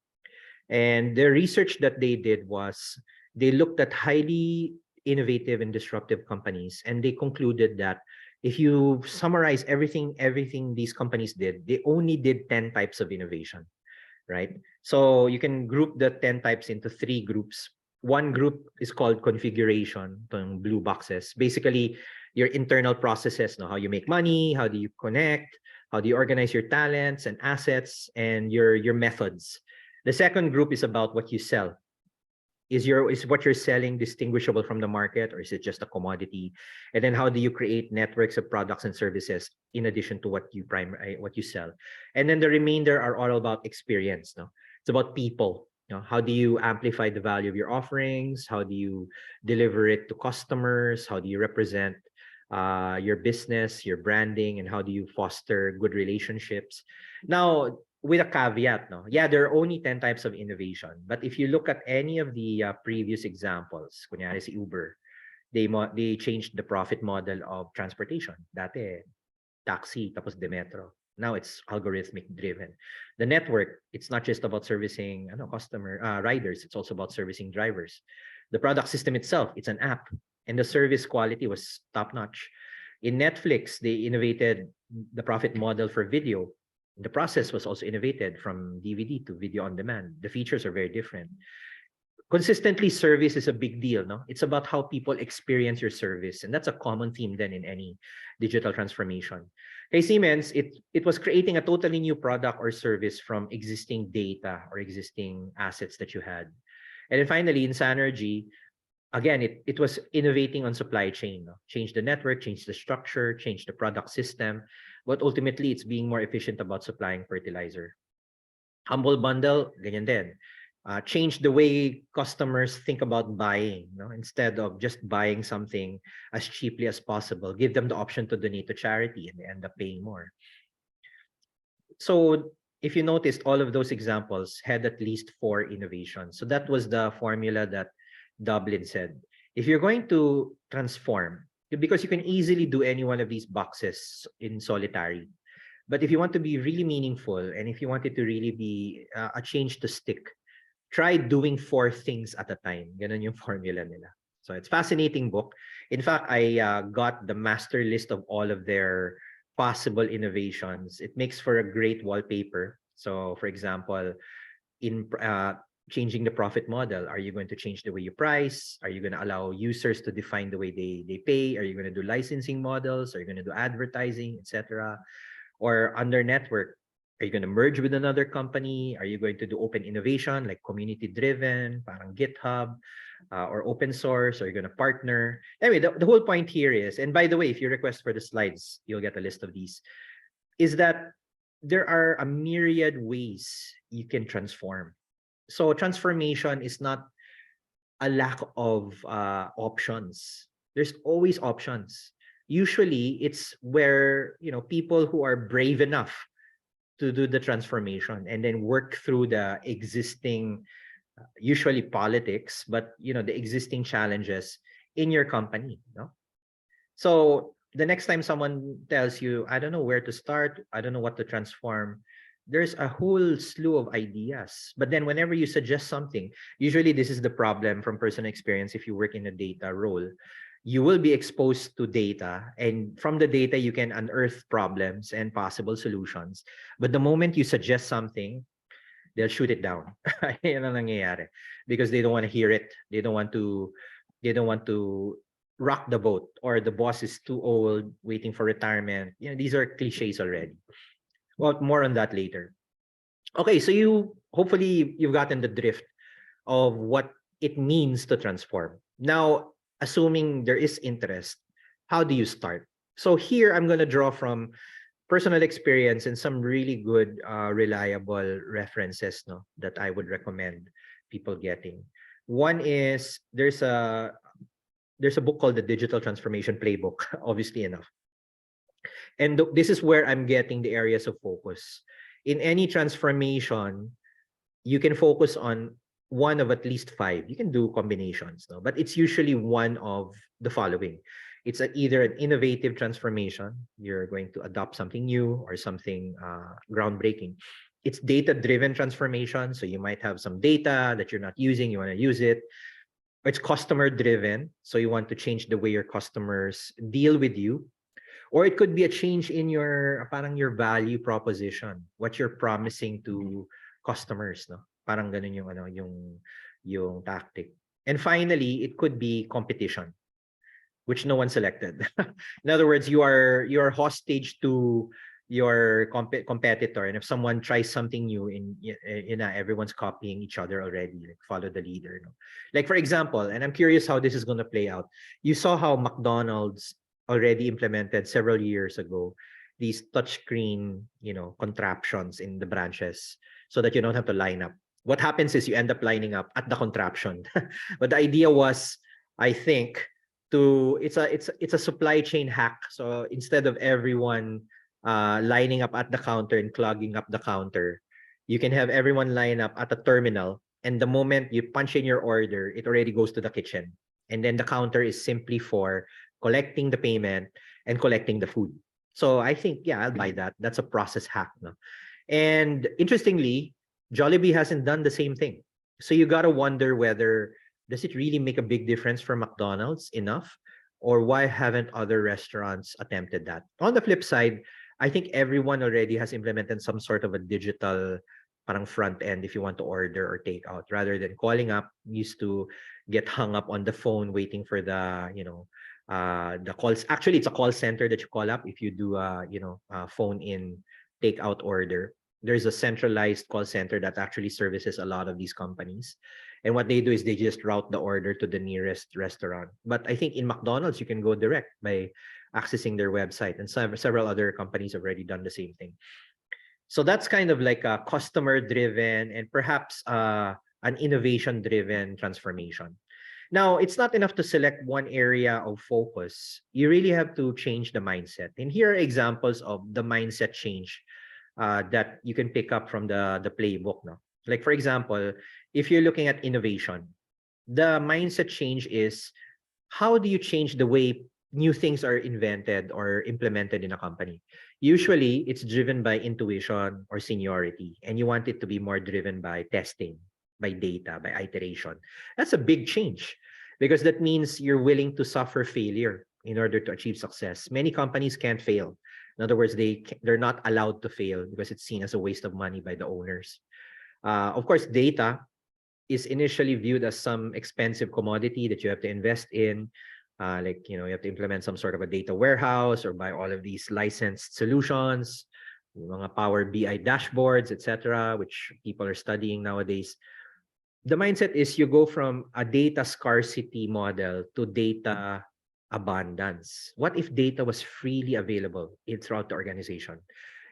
And the research that they did was they looked at highly innovative and disruptive companies, and they concluded that if you summarize everything these companies did, they only did 10 types of innovation. Right? So you can group the 10 types into 3 groups. One group is called configuration, the blue boxes. Basically, your internal processes, how you make money, how do you connect, how do you organize your talents and assets, and your methods. The second group is about what you sell. Is what you're selling distinguishable from the market, or is it just a commodity? And then how do you create networks of products and services in addition to what you sell? And then the remainder are all about experience. No, it's about people. How do you amplify the value of your offerings? How do you deliver it to customers? How do you represent your business, your branding, and how do you foster good relationships? Now, with a caveat, there are only 10 types of innovation. But if you look at any of the previous examples, kunyari si Uber, they changed the profit model of transportation. Dati, taxi, tapos de metro. Now it's algorithmic driven. The network, it's not just about servicing riders, it's also about servicing drivers. The product system itself, it's an app, and the service quality was top notch. In Netflix, they innovated the profit model for video. The process was also innovated from DVD to video on demand. The features are very different. consistently, service is a big deal. No, it's about how people experience your service, and that's a common theme then in any digital transformation. Hey, Siemens, it was creating a totally new product or service from existing data or existing assets that you had. And then finally, in Sanergy, again, it was innovating on supply chain. No? Change the network, change the structure, change the product system. But ultimately, it's being more efficient about supplying fertilizer. Humble Bundle, ganyan din. Change the way customers think about buying. No? Instead of just buying something as cheaply as possible, give them the option to donate to charity and they end up paying more. So if you noticed, all of those examples had at least 4 innovations. So that was the formula that Dublin said. If you're going to transform, because you can easily do any one of these boxes in solitary, but if you want to be really meaningful and if you want it to really be a change to stick, try doing 4 things at a time. Ganun yung formula nila. So it's a fascinating book. In fact, I got the master list of all of their possible innovations. It makes for a great wallpaper. So for example, in changing the profit model, are you going to change the way you price? Are you going to allow users to define the way they pay? Are you going to do licensing models? Are you going to do advertising, etc.? Or under network, are you going to merge with another company? Are you going to do open innovation like community driven, parang GitHub, or open source? Are you going to partner? Anyway, the whole point here is, and by the way, if you request for the slides, you'll get a list of these, is that there are a myriad ways you can transform. So transformation is not a lack of options. There's always options. Usually it's where, people who are brave enough to do the transformation and then work through the existing, usually politics, but the existing challenges in your company. So the next time someone tells you, I don't know where to start, I don't know what to transform, there's a whole slew of ideas. But then whenever you suggest something, usually this is the problem from personal experience. If you work in a data role, you will be exposed to data, and from the data you can unearth problems and possible solutions. But the moment you suggest something, they'll shoot it down. Yan ang nangyayari. Because they don't want to hear it. They don't want to rock the boat, or the boss is too old, waiting for retirement. These are cliches already. Well, more on that later. Okay, so hopefully you've gotten the drift of what it means to transform. Now, assuming there is interest, how do you start? So here I'm going to draw from personal experience and some really good, reliable references that I would recommend people getting. One is there's a book called the Digital Transformation Playbook, obviously enough. And this is where I'm getting the areas of focus. In any transformation, you can focus on one of at least 5. You can do combinations, but it's usually one of the following. It's either an innovative transformation. You're going to adopt something new or something groundbreaking. It's data-driven transformation. So you might have some data that you're not using, you want to use it. It's customer-driven. So you want to change the way your customers deal with you. Or it could be a change in your value proposition, what you're promising to customers, Parang ganun yung tactic. And finally, it could be competition, which no one selected. In other words, you are hostage to your competitor, and if someone tries something new, everyone's copying each other already. Like, follow the leader. Like, for example, and I'm curious how this is going to play out. You saw how McDonald's already implemented several years ago these touchscreen, contraptions in the branches, so that you don't have to line up. What happens is you end up lining up at the contraption. But the idea was, I think, it's a supply chain hack. So instead of everyone lining up at the counter and clogging up the counter, you can have everyone line up at a terminal, and the moment you punch in your order, it already goes to the kitchen, and then the counter is simply for collecting the payment and collecting the food. So I think, I'll buy that. That's a process hack. And interestingly, Jollibee hasn't done the same thing. So you got to wonder whether, does it really make a big difference for McDonald's enough? Or why haven't other restaurants attempted that? On the flip side, I think everyone already has implemented some sort of a digital parang front end if you want to order or take out, rather than calling up. You used to get hung up on the phone waiting for the, the calls. Actually, it's a call center that you call up if you do, phone in takeout order. There's a centralized call center that actually services a lot of these companies. And what they do is they just route the order to the nearest restaurant. But I think in McDonald's, you can go direct by accessing their website. And several other companies have already done the same thing. So that's kind of like a customer-driven and perhaps an innovation-driven transformation. Now, it's not enough to select one area of focus. You really have to change the mindset. And here are examples of the mindset change that you can pick up from the playbook. No? Like, for example, if you're looking at innovation, the mindset change is, how do you change the way new things are invented or implemented in a company? Usually, it's driven by intuition or seniority, and you want it to be more driven by testing, by data, by iteration. That's a big change because that means you're willing to suffer failure in order to achieve success. Many companies can't fail. In other words, they're not allowed to fail because it's seen as a waste of money by the owners. Of course, data is initially viewed as some expensive commodity that you have to invest in. You have to implement some sort of a data warehouse or buy all of these licensed solutions, mga Power BI dashboards, etc., which people are studying nowadays. The mindset is you go from a data scarcity model to data abundance. What if data was freely available throughout the organization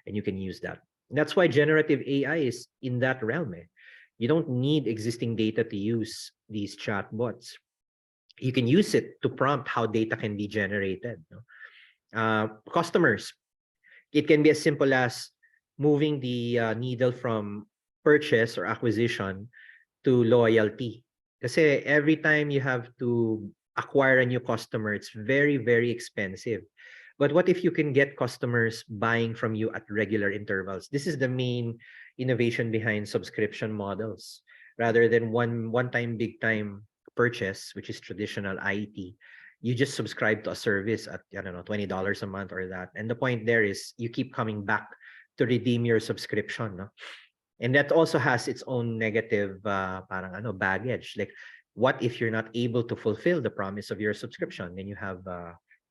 and you can use that? That's why generative AI is in that realm. You don't need existing data to use these chatbots. You can use it to prompt how data can be generated. Customers, it can be as simple as moving the needle from purchase or acquisition to loyalty. Kasi every time you have to acquire a new customer, it's very, very expensive. But what if you can get customers buying from you at regular intervals? This is the main innovation behind subscription models. Rather than one-time, big-time purchase, which is traditional IT, you just subscribe to a service at, I don't know, $20 a month or that. And the point there is you keep coming back to redeem your subscription. No? And that also has its own negative baggage. Like, what if you're not able to fulfill the promise of your subscription? Then you have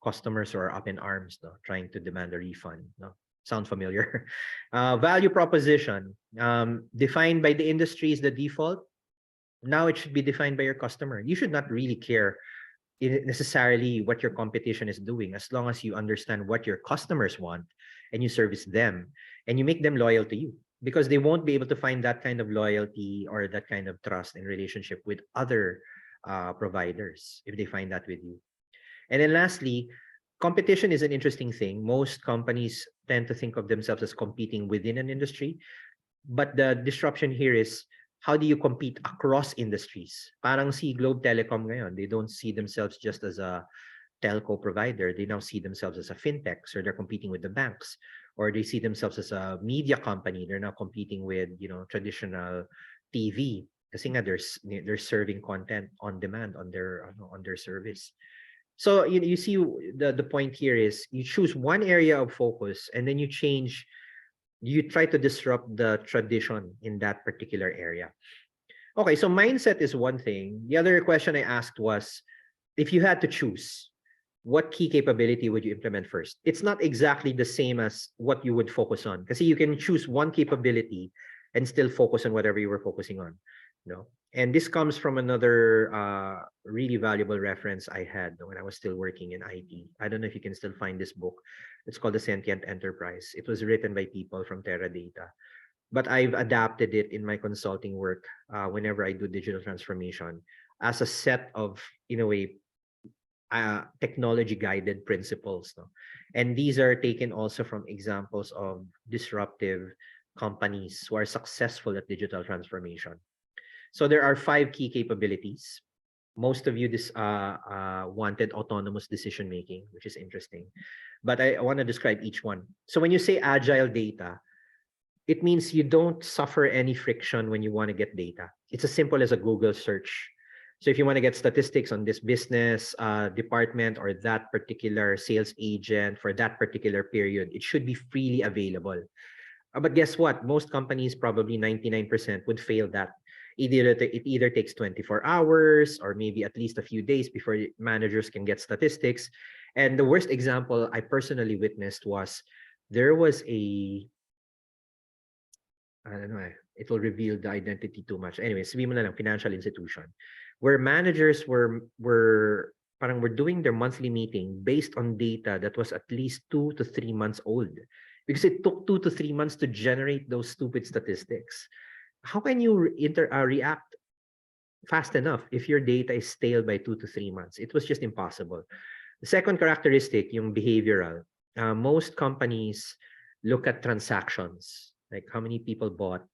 customers who are up in arms, no, trying to demand a refund. No? Sound familiar? Value proposition, defined by the industry is the default. Now it should be defined by your customer. You should not really care necessarily what your competition is doing, as long as you understand what your customers want and you service them and you make them loyal to you, because they won't be able to find that kind of loyalty or that kind of trust and relationship with other providers if they find that with you. And then lastly, competition is an interesting thing. Most companies tend to think of themselves as competing within an industry, but the disruption here is, how do you compete across industries? Parang si Globe Telecom ngayon, they don't see themselves just as a telco provider. They now see themselves as a fintech, so they're competing with the banks. Or they see themselves as a media company. They're now competing with, traditional TV. Kasi nga they're serving content on demand on their service. So you see the point here is you choose one area of focus and then you try to disrupt the tradition in that particular area. Okay, so mindset is one thing. The other question I asked was, if you had to choose, what key capability would you implement first? It's not exactly the same as what you would focus on, because you can choose one capability and still focus on whatever you were focusing on. And this comes from another really valuable reference I had when I was still working in IT. I don't know if you can still find this book. It's called The Sentient Enterprise. It was written by people from Teradata, but I've adapted it in my consulting work whenever I do digital transformation as a set of, in a way, technology-guided principles. No? And these are taken also from examples of disruptive companies who are successful at digital transformation. So there are 5 key capabilities. Most of you wanted autonomous decision-making, which is interesting. But I want to describe each one. So when you say agile data, it means you don't suffer any friction when you want to get data. It's as simple as a Google search. So if you want to get statistics on this business department or that particular sales agent for that particular period, it should be freely available. But guess what? Most companies, probably 99%, would fail that. It either takes 24 hours or maybe at least a few days before managers can get statistics. And the worst example I personally witnessed was there was a, I don't know, it will reveal the identity too much. Anyway, sabihin mo na lang, financial institution, where managers were doing their monthly meeting based on data that was at least 2 to 3 months old, because it took 2 to 3 months to generate those stupid statistics. How can you react fast enough if your data is stale by 2 to 3 months? It was just impossible. The second characteristic, yung behavioral. Most companies look at transactions, like how many people bought,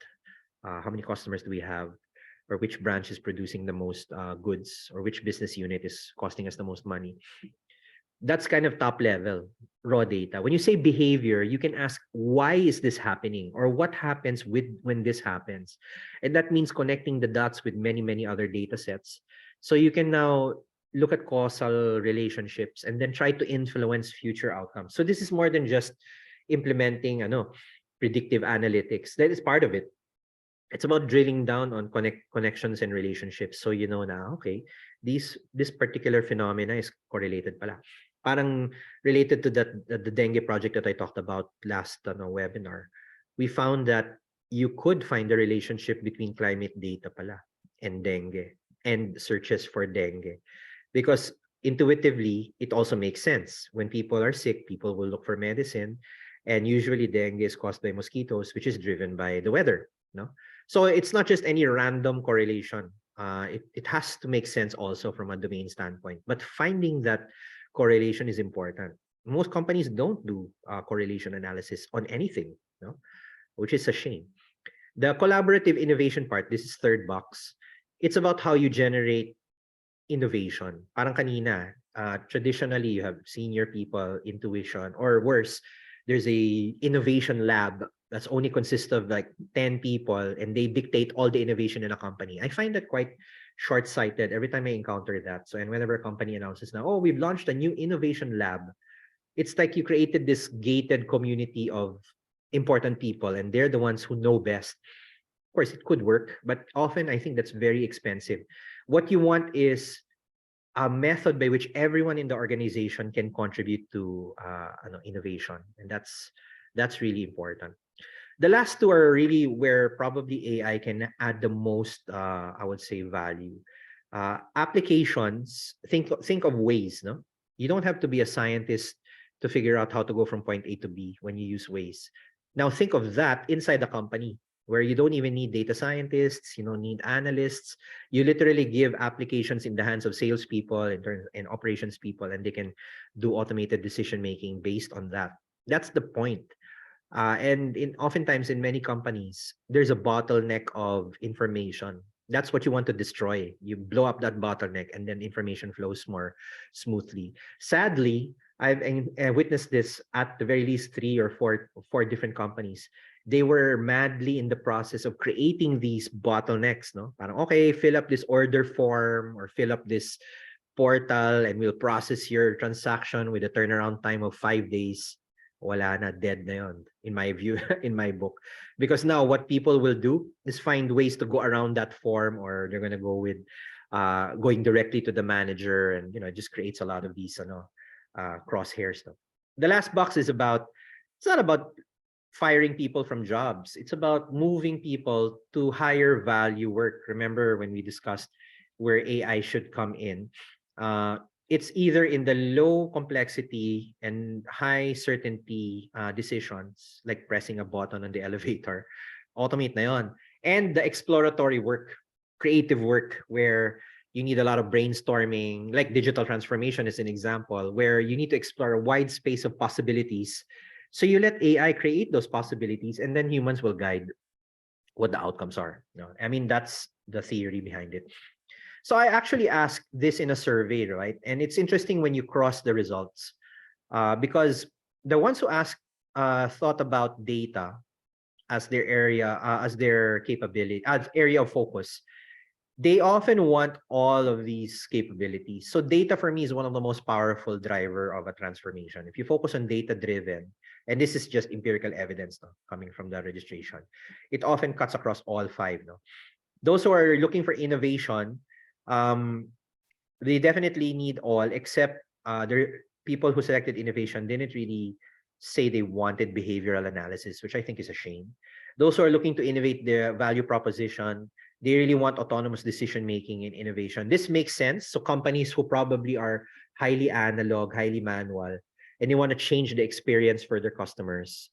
how many customers do we have, or which branch is producing the most goods, or which business unit is costing us the most money. That's kind of top level raw data. When you say behavior, you can ask, why is this happening, or what happens when this happens? And that means connecting the dots with many, many other data sets. So you can now look at causal relationships and then try to influence future outcomes. So this is more than just implementing predictive analytics. That is part of it. It's about drilling down on connections and relationships. So you know now, okay, this particular phenomena is correlated pala. Parang related to the dengue project that I talked about last webinar. We found that you could find a relationship between climate data pala and dengue, and searches for dengue, because intuitively it also makes sense. When people are sick, people will look for medicine, and usually dengue is caused by mosquitoes, which is driven by the weather. No, so it's not just any random correlation. It has to make sense also from a domain standpoint. But finding that correlation is important. Most companies don't do correlation analysis on anything, no? Which is a shame. The collaborative innovation part, this is third box. It's about how you generate innovation. Parang kanina, traditionally you have senior people, intuition, or worse, there's a innovation lab that's only consists of like 10 people, and they dictate all the innovation in a company. I find that quite short-sighted every time I encounter that. So, and whenever a company announces now, oh, we've launched a new innovation lab, it's like you created this gated community of important people, and they're the ones who know best. Of course, it could work, but often I think that's very expensive. What you want is a method by which everyone in the organization can contribute to innovation, and that's really important. The last two are really where probably AI can add the most, I would say, value. Applications, think of Waze, no? You don't have to be a scientist to figure out how to go from point A to B when you use Waze. Now think of that inside the company, where you don't even need data scientists, you don't need analysts. You literally give applications in the hands of salespeople and operations people, and they can do automated decision making based on that. That's the point. And oftentimes in many companies, there's a bottleneck of information. That's what you want to destroy. You blow up that bottleneck, and then information flows more smoothly. Sadly, I've witnessed this at the very least three or four different companies. They were madly in the process of creating these bottlenecks. No, parang, okay, fill up this order form or fill up this portal, and we'll process your transaction with a turnaround time of 5 days. Wala na, dead na yon, in my view, in my book. Because now what people will do is find ways to go around that form, or they're going to go with going directly to the manager, and it just creates a lot of these crosshair stuff. The last box is it's not about firing people from jobs. It's about moving people to higher value work. Remember when we discussed where AI should come in? It's either in the low complexity and high certainty decisions, like pressing a button on the elevator, automate na yon. And the exploratory work, creative work, where you need a lot of brainstorming, like digital transformation is an example, where you need to explore a wide space of possibilities. So you let AI create those possibilities, and then humans will guide what the outcomes are. I mean, that's the theory behind it. So I actually asked this in a survey, right? And it's interesting when you cross the results, because the ones who asked thought about data as their area, as their capability, as area of focus. They often want all of these capabilities. So data for me is one of the most powerful driver of a transformation. If you focus on data driven and this is just empirical evidence, no, coming from the registration. It often cuts across all five. No, those who are looking for innovation, they definitely need all, except the people who selected innovation didn't really say they wanted behavioral analysis, which I think is a shame. Those who are looking to innovate their value proposition, they really want autonomous decision making and innovation. This makes sense. So companies who probably are highly analog, highly manual, and they want to change the experience for their customers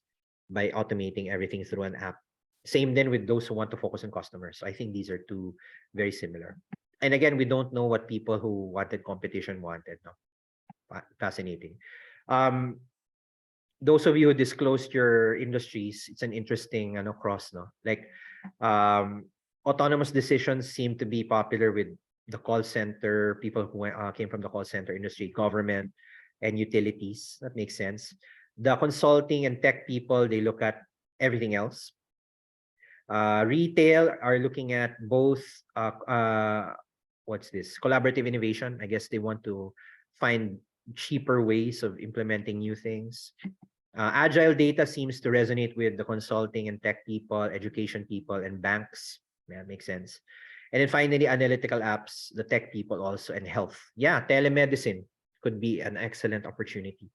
by automating everything through an app. Same then with those who want to focus on customers. So I think these are two very similar. And again, we don't know what people who wanted competition wanted. No? Fascinating. Those of you who disclosed your industries, it's an interesting cross, no? Like autonomous decisions seem to be popular with the call center, people who came from the call center industry, government, and utilities. That makes sense. The consulting and tech people, they look at everything else. Retail are looking at both what's this? Collaborative innovation. I guess they want to find cheaper ways of implementing new things. Agile data seems to resonate with the consulting and tech people, education people, and banks. Yeah, makes sense. And then finally, analytical apps, the tech people also, and health. Yeah, telemedicine could be an excellent opportunity.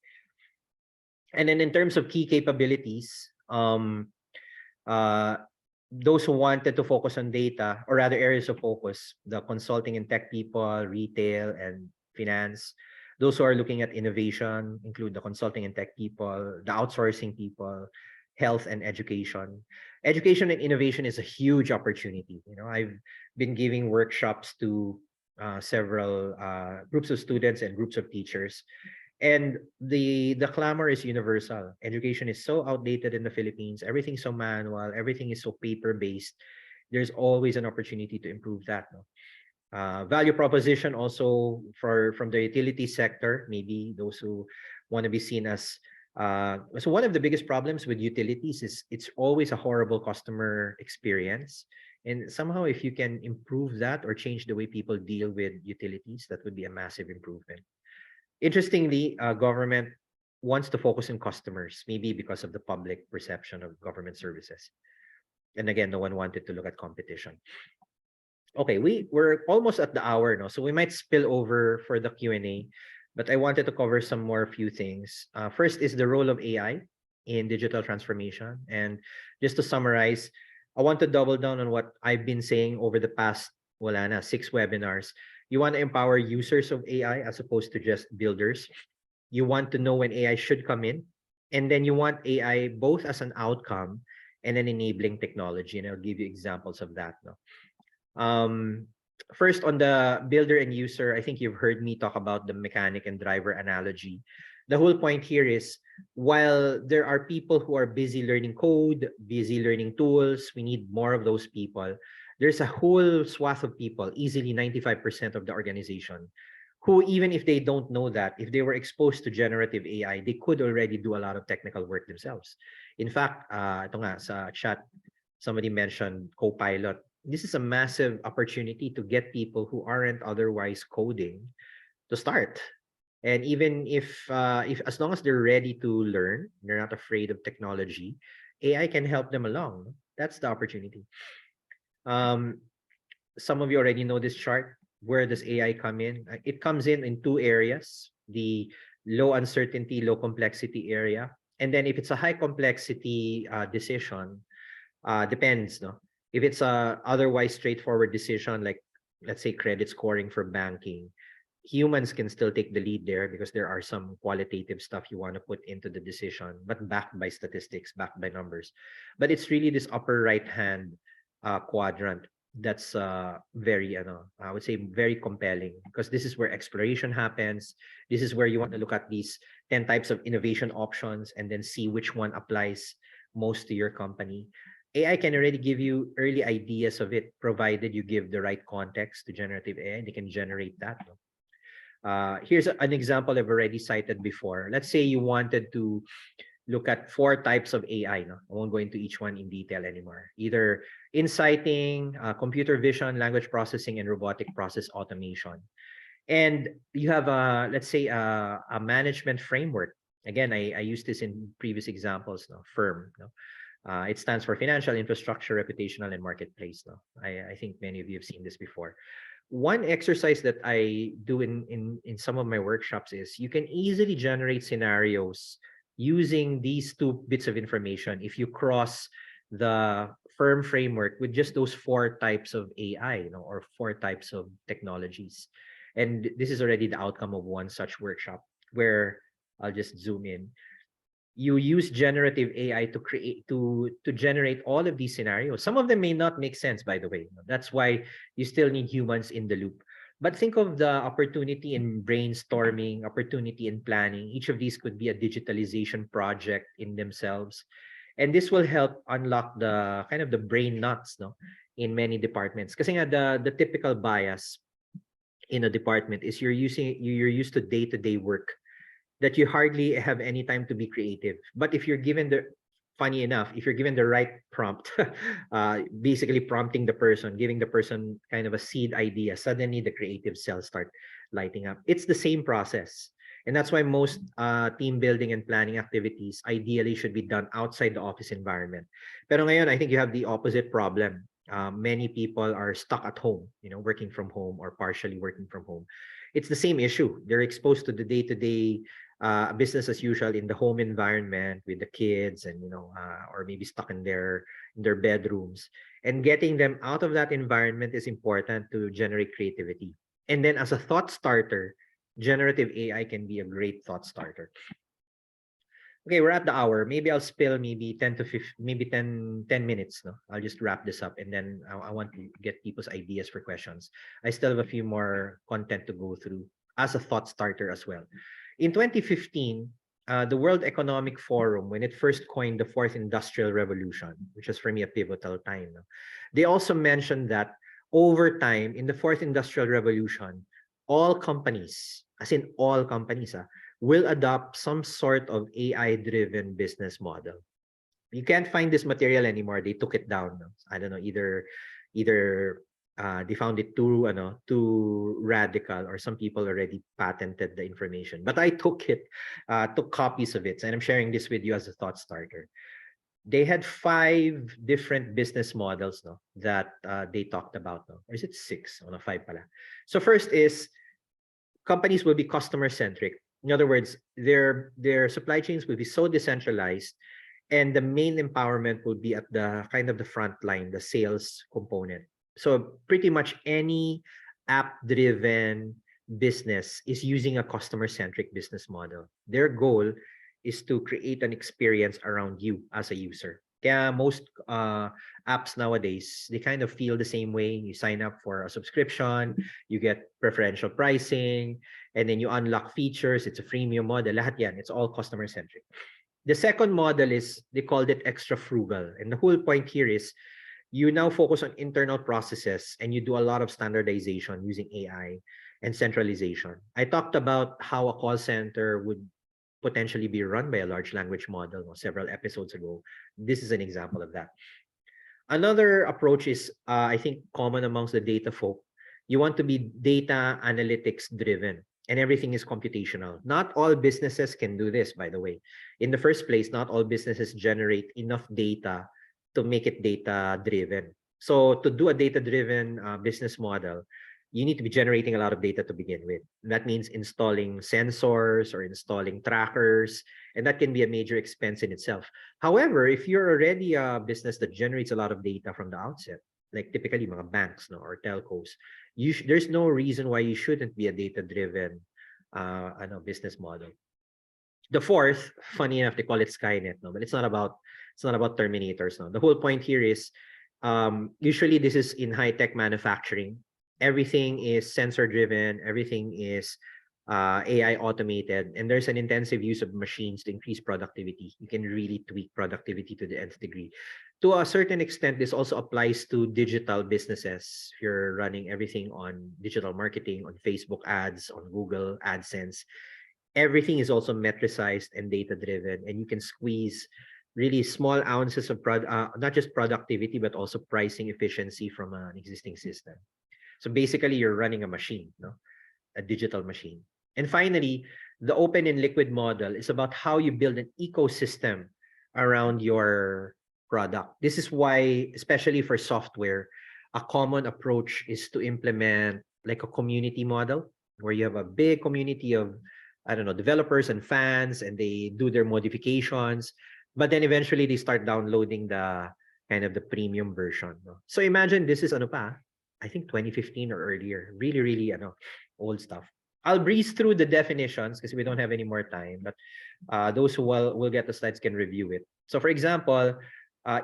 And then in terms of key capabilities, those who wanted to focus on data, or rather areas of focus, the consulting and tech people, retail, and finance. Those who are looking at innovation include the consulting and tech people, the outsourcing people, health and education. Education and innovation is a huge opportunity. I've been giving workshops to several groups of students and groups of teachers. And the clamor is universal. Education is so outdated in the Philippines. Everything's so manual. Everything is so paper-based. There's always an opportunity to improve that. No? Value proposition also from the utility sector, maybe those who want to be seen as so one of the biggest problems with utilities is it's always a horrible customer experience. And somehow if you can improve that or change the way people deal with utilities, that would be a massive improvement. Interestingly, government wants to focus on customers, maybe because of the public perception of government services. And again, no one wanted to look at competition. Okay, we're almost at the hour now, so we might spill over for the Q&A, but I wanted to cover some more few things. First is the role of AI in digital transformation. And just to summarize, I want to double down on what I've been saying over the past 6 webinars. You want to empower users of AI as opposed to just builders. You want to know when AI should come in, and then you want AI both as an outcome and an enabling technology. And I'll give you examples of that now. First, on the builder and user, I think you've heard me talk about the mechanic and driver analogy. The whole point here is, while there are people who are busy learning code, busy learning tools, we need more of those people. There's a whole swath of people, easily 95% of the organization, who, even if they don't know that, if they were exposed to generative AI, they could already do a lot of technical work themselves. In fact, ito nga, sa chat, somebody mentioned Copilot. This is a massive opportunity to get people who aren't otherwise coding to start. And even if as long as they're ready to learn, they're not afraid of technology, AI can help them along. That's the opportunity. Some of you already know this chart. Where does AI come in? It comes in two areas: the low uncertainty, low complexity area. And then if it's a high complexity decision, depends, no? If it's a otherwise straightforward decision, like let's say credit scoring for banking, humans can still take the lead there because there are some qualitative stuff you want to put into the decision, but backed by statistics, backed by numbers. But it's really this upper right hand quadrant that's very, I would say very compelling, because this is where exploration happens. This is where you want to look at these 10 types of innovation options and then see which one applies most to your company. AI can already give you early ideas of it, provided you give the right context to generative AI. They can generate that. Here's an example I've already cited before. Let's say you wanted to look at 4 types of AI. No? I won't go into each one in detail anymore. Either inciting, computer vision, language processing, and robotic process automation. And you have, let's say, a management framework Again, I used this in previous examples. No, firm. No, it stands for financial infrastructure, reputational, and marketplace. No, I think many of you have seen this before. One exercise that I do in some of my workshops is you can easily generate scenarios using these two bits of information if you cross the firm framework with just those four types of AI, or four types of technologies. And this is already the outcome of one such workshop where I'll just zoom in. You use generative AI to generate all of these scenarios. Some of them may not make sense, by the way. That's why you still need humans in the loop. But think of the opportunity in brainstorming, opportunity in planning. Each of these could be a digitalization project in themselves. And this will help unlock the kind of the brain nuts, no, in many departments. Kasi nga the typical bias in a department is you're used to day-to-day work that you hardly have any time to be creative. But if you're given the funny enough, if you're given the right prompt, basically prompting the person, giving the person kind of a seed idea, suddenly the creative cells start lighting up. It's the same process. And that's why most team building and planning activities ideally should be done outside the office environment. Pero ngayon, I think you have the opposite problem. Many people are stuck at home, working from home or partially working from home. It's the same issue. They're exposed to the day-to-day business as usual in the home environment with the kids, and or maybe stuck in their bedrooms, and getting them out of that environment is important to generate creativity. And then as a thought starter, generative AI can be a great thought starter. Okay, we're at the hour. Maybe I'll spill maybe 10 to 15, maybe 10 minutes. No, I'll just wrap this up, and then I want to get people's ideas for questions. I still have a few more content to go through as a thought starter as well. In 2015, the World Economic Forum, when it first coined the fourth industrial revolution, which was for me a pivotal time, no? They also mentioned that over time in the fourth industrial revolution, all companies, as in all companies, will adopt some sort of AI-driven business model. You can't find this material anymore. They took it down. No? I don't know, either they found it too radical, or some people already patented the information. But I took copies of it, and I'm sharing this with you as a thought starter. They had 5 different business models, no, that they talked about, no? Or is it 6? Oh, no, 5 pala. So first is companies will be customer centric. In other words, their supply chains will be so decentralized, and the main empowerment will be at the kind of the front line, the sales component. So pretty much any app-driven business is using a customer-centric business model. Their goal is to create an experience around you as a user. Kaya most apps nowadays, they kind of feel the same way. You sign up for a subscription, you get preferential pricing, and then you unlock features. It's a freemium model. Lahat yan, it's all customer-centric. The second model is, they called it Xtra Frugal. And the whole point here is you now focus on internal processes, and you do a lot of standardization using AI and centralization. I talked about how a call center would potentially be run by a large language model several episodes ago. This is an example of that. Another approach is, I think, common amongst the data folk. You want to be data analytics driven, and everything is computational. Not all businesses can do this, by the way. In the first place, not all businesses generate enough data to make it data driven. So to do a data driven business model, you need to be generating a lot of data to begin with. That means installing sensors or installing trackers, and that can be a major expense in itself. However, if you're already a business that generates a lot of data from the outset, like typically mga banks, no, or telcos, there's no reason why you shouldn't be a data-driven business model. The fourth, funny enough, they call it Skynet, no, but it's not about Terminators. No, the whole point here is usually this is in high-tech manufacturing. Everything is sensor driven, everything is AI automated, and there's an intensive use of machines to increase productivity. You can really tweak productivity to the nth degree. To a certain extent, this also applies to digital businesses. If you're running everything on digital marketing, on Facebook ads, on Google AdSense, everything is also metricized and data driven, and you can squeeze really small ounces of not just productivity, but also pricing efficiency from an existing system. So basically, you're running a machine, no? A digital machine. And finally, The open and liquid model is about how you build an ecosystem around your product. This is why, especially for software, a common approach is to implement like a community model where you have a big community of, I don't know, developers and fans, and they do their modifications, but then eventually they start downloading the kind of the premium version. No? So imagine this is ano pa, I think 2015 or earlier, really, really old stuff. I'll breeze through the definitions because we don't have any more time, but those who will get the slides can review it. So for example,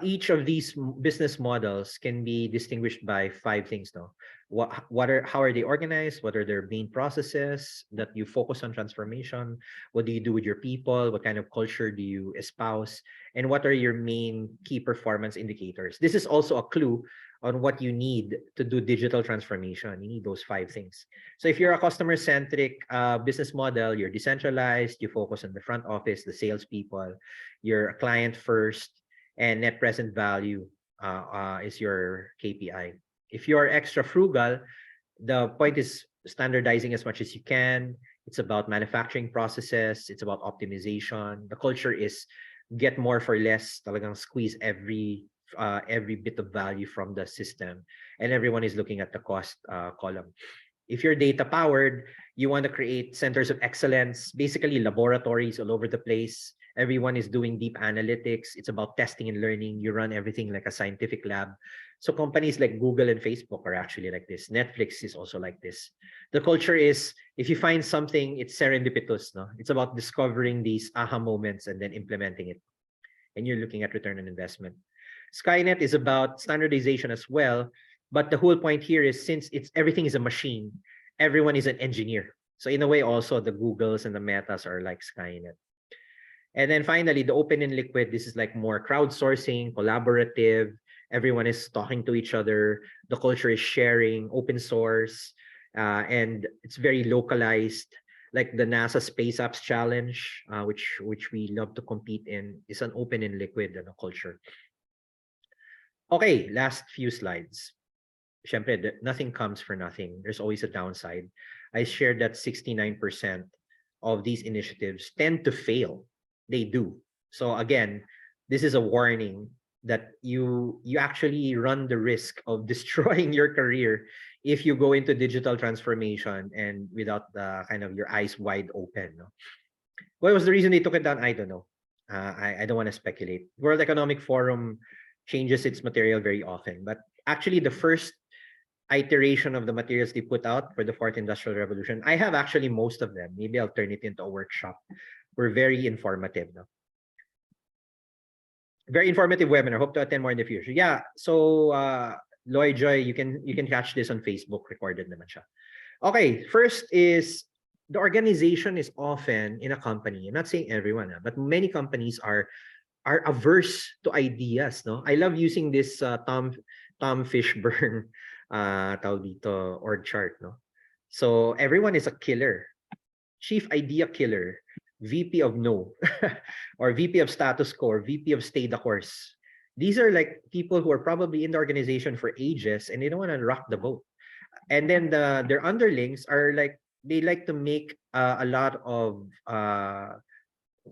each of these business models can be distinguished by 5 things. No, how are they organized? What are their main processes that you focus on transformation? What do you do with your people? What kind of culture do you espouse? And what are your main key performance indicators? This is also a clue on what you need to do digital transformation. You need those 5 things. So if you're a customer-centric business model, you're decentralized, you focus on the front office, the salespeople, you're a client first, and net present value is your KPI. If you're extra frugal, the point is standardizing as much as you can. It's about manufacturing processes. It's about optimization. The culture is get more for less. Talagang squeeze every bit of value from the system, and everyone is looking at the cost column. If you're data powered, you want to create centers of excellence, basically laboratories all over the place. Everyone is doing deep analytics. It's about testing and learning. You run everything like a scientific lab. So companies like Google and Facebook are actually like this. Netflix is also like this. The culture is, if you find something, it's serendipitous. No? It's about discovering these aha moments and then implementing it. And you're looking at return on investment. Skynet is about standardization as well. But the whole point here is, since everything is a machine, everyone is an engineer. So in a way, also the Googles and the Metas are like Skynet. And then finally, the open and liquid, this is like more crowdsourcing, collaborative. Everyone is talking to each other. The culture is sharing, open source, and it's very localized. Like the NASA Space Apps Challenge, which we love to compete in, is an open and liquid culture. Okay, last few slides. Syempre, nothing comes for nothing. There's always a downside. I shared that 69% of these initiatives tend to fail. They do. So again, this is a warning that you actually run the risk of destroying your career if you go into digital transformation and without the kind of your eyes wide open. No? What was the reason they took it down? I don't know. I don't want to speculate. World Economic Forum changes its material very often, but actually the first iteration of the materials they put out for the 4th Industrial Revolution, I have actually most of them. Maybe I'll turn it into a workshop. We're very informative. No? Very informative webinar. Hope to attend more in the future. Yeah. So Lloyd Joy, you can catch this on Facebook. Recorded naman siya. Okay. First is the organization is often in a company. I'm not saying everyone, but many companies are averse to ideas. No, I love using this Tom Fishburne tawag dito org chart. No, so everyone is a killer, chief idea killer, VP of no, or VP of status quo, or VP of stay the course. These are like people who are probably in the organization for ages and they don't want to rock the boat. And then their underlings are like, they like to make a lot of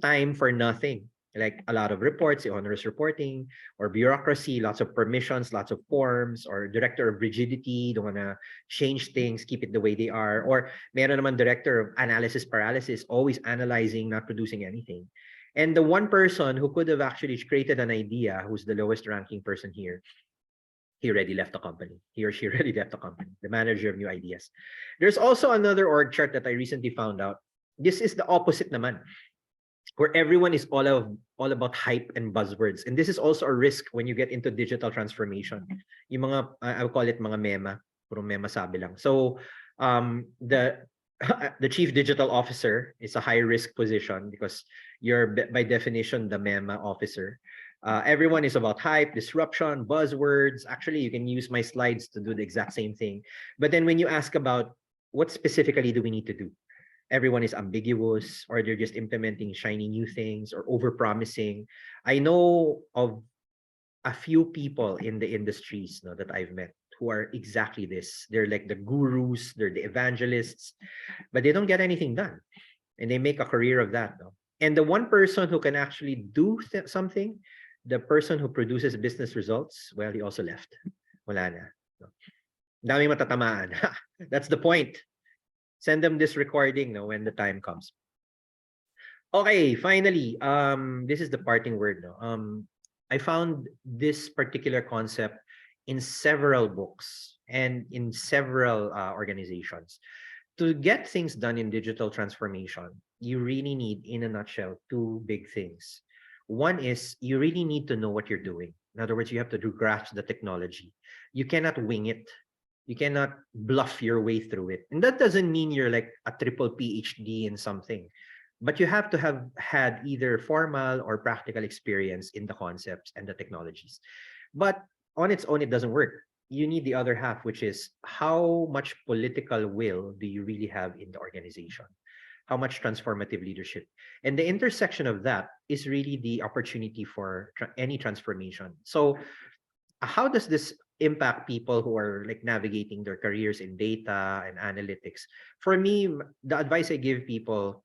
time for nothing. Like a lot of reports, onerous reporting, or bureaucracy, lots of permissions, lots of forms, or director of rigidity, don't want to change things, keep it the way they are. Or meron naman director of analysis paralysis, always analyzing, not producing anything. And the one person who could have actually created an idea, who's the lowest ranking person here, he already left the company. He or she already left the company, the manager of new ideas. There's also another org chart that I recently found out. This is the opposite naman, where everyone is all about hype and buzzwords. And this is also a risk when you get into digital transformation. Yung mga, I would call it mga mema, puro mema sabi lang. So the chief digital officer is a high risk position because you're by definition the mema officer. Everyone is about hype, disruption, buzzwords. Actually, you can use my slides to do the exact same thing. But then when you ask about what specifically do we need to do, everyone is ambiguous, or they're just implementing shiny new things or over-promising. I know of a few people in the industries that I've met who are exactly this. They're like the gurus, they're the evangelists, but they don't get anything done. and they make a career of that. No? And the one person who can actually do something, the person who produces business results, well, he also left. Wala na. No? Dami matatamaan. That's the point. Send them this recording, no, when the time comes. Okay, finally, this is the parting word. No? I found this particular concept in several books and in several organizations. To get things done in digital transformation, you really need, in a nutshell, two big things. One is you really need to know what you're doing. In other words, you have to grasp the technology. You cannot wing it. You cannot bluff your way through it. And that doesn't mean you're like a triple PhD in something, but you have to have had either formal or practical experience in the concepts and the technologies. But on its own, it doesn't work. You need the other half, which is how much political will do you really have in the organization? How much transformative leadership? And the intersection of that is really the opportunity for any transformation. So how does this impact people who are like navigating their careers in data and analytics? For me, the advice I give people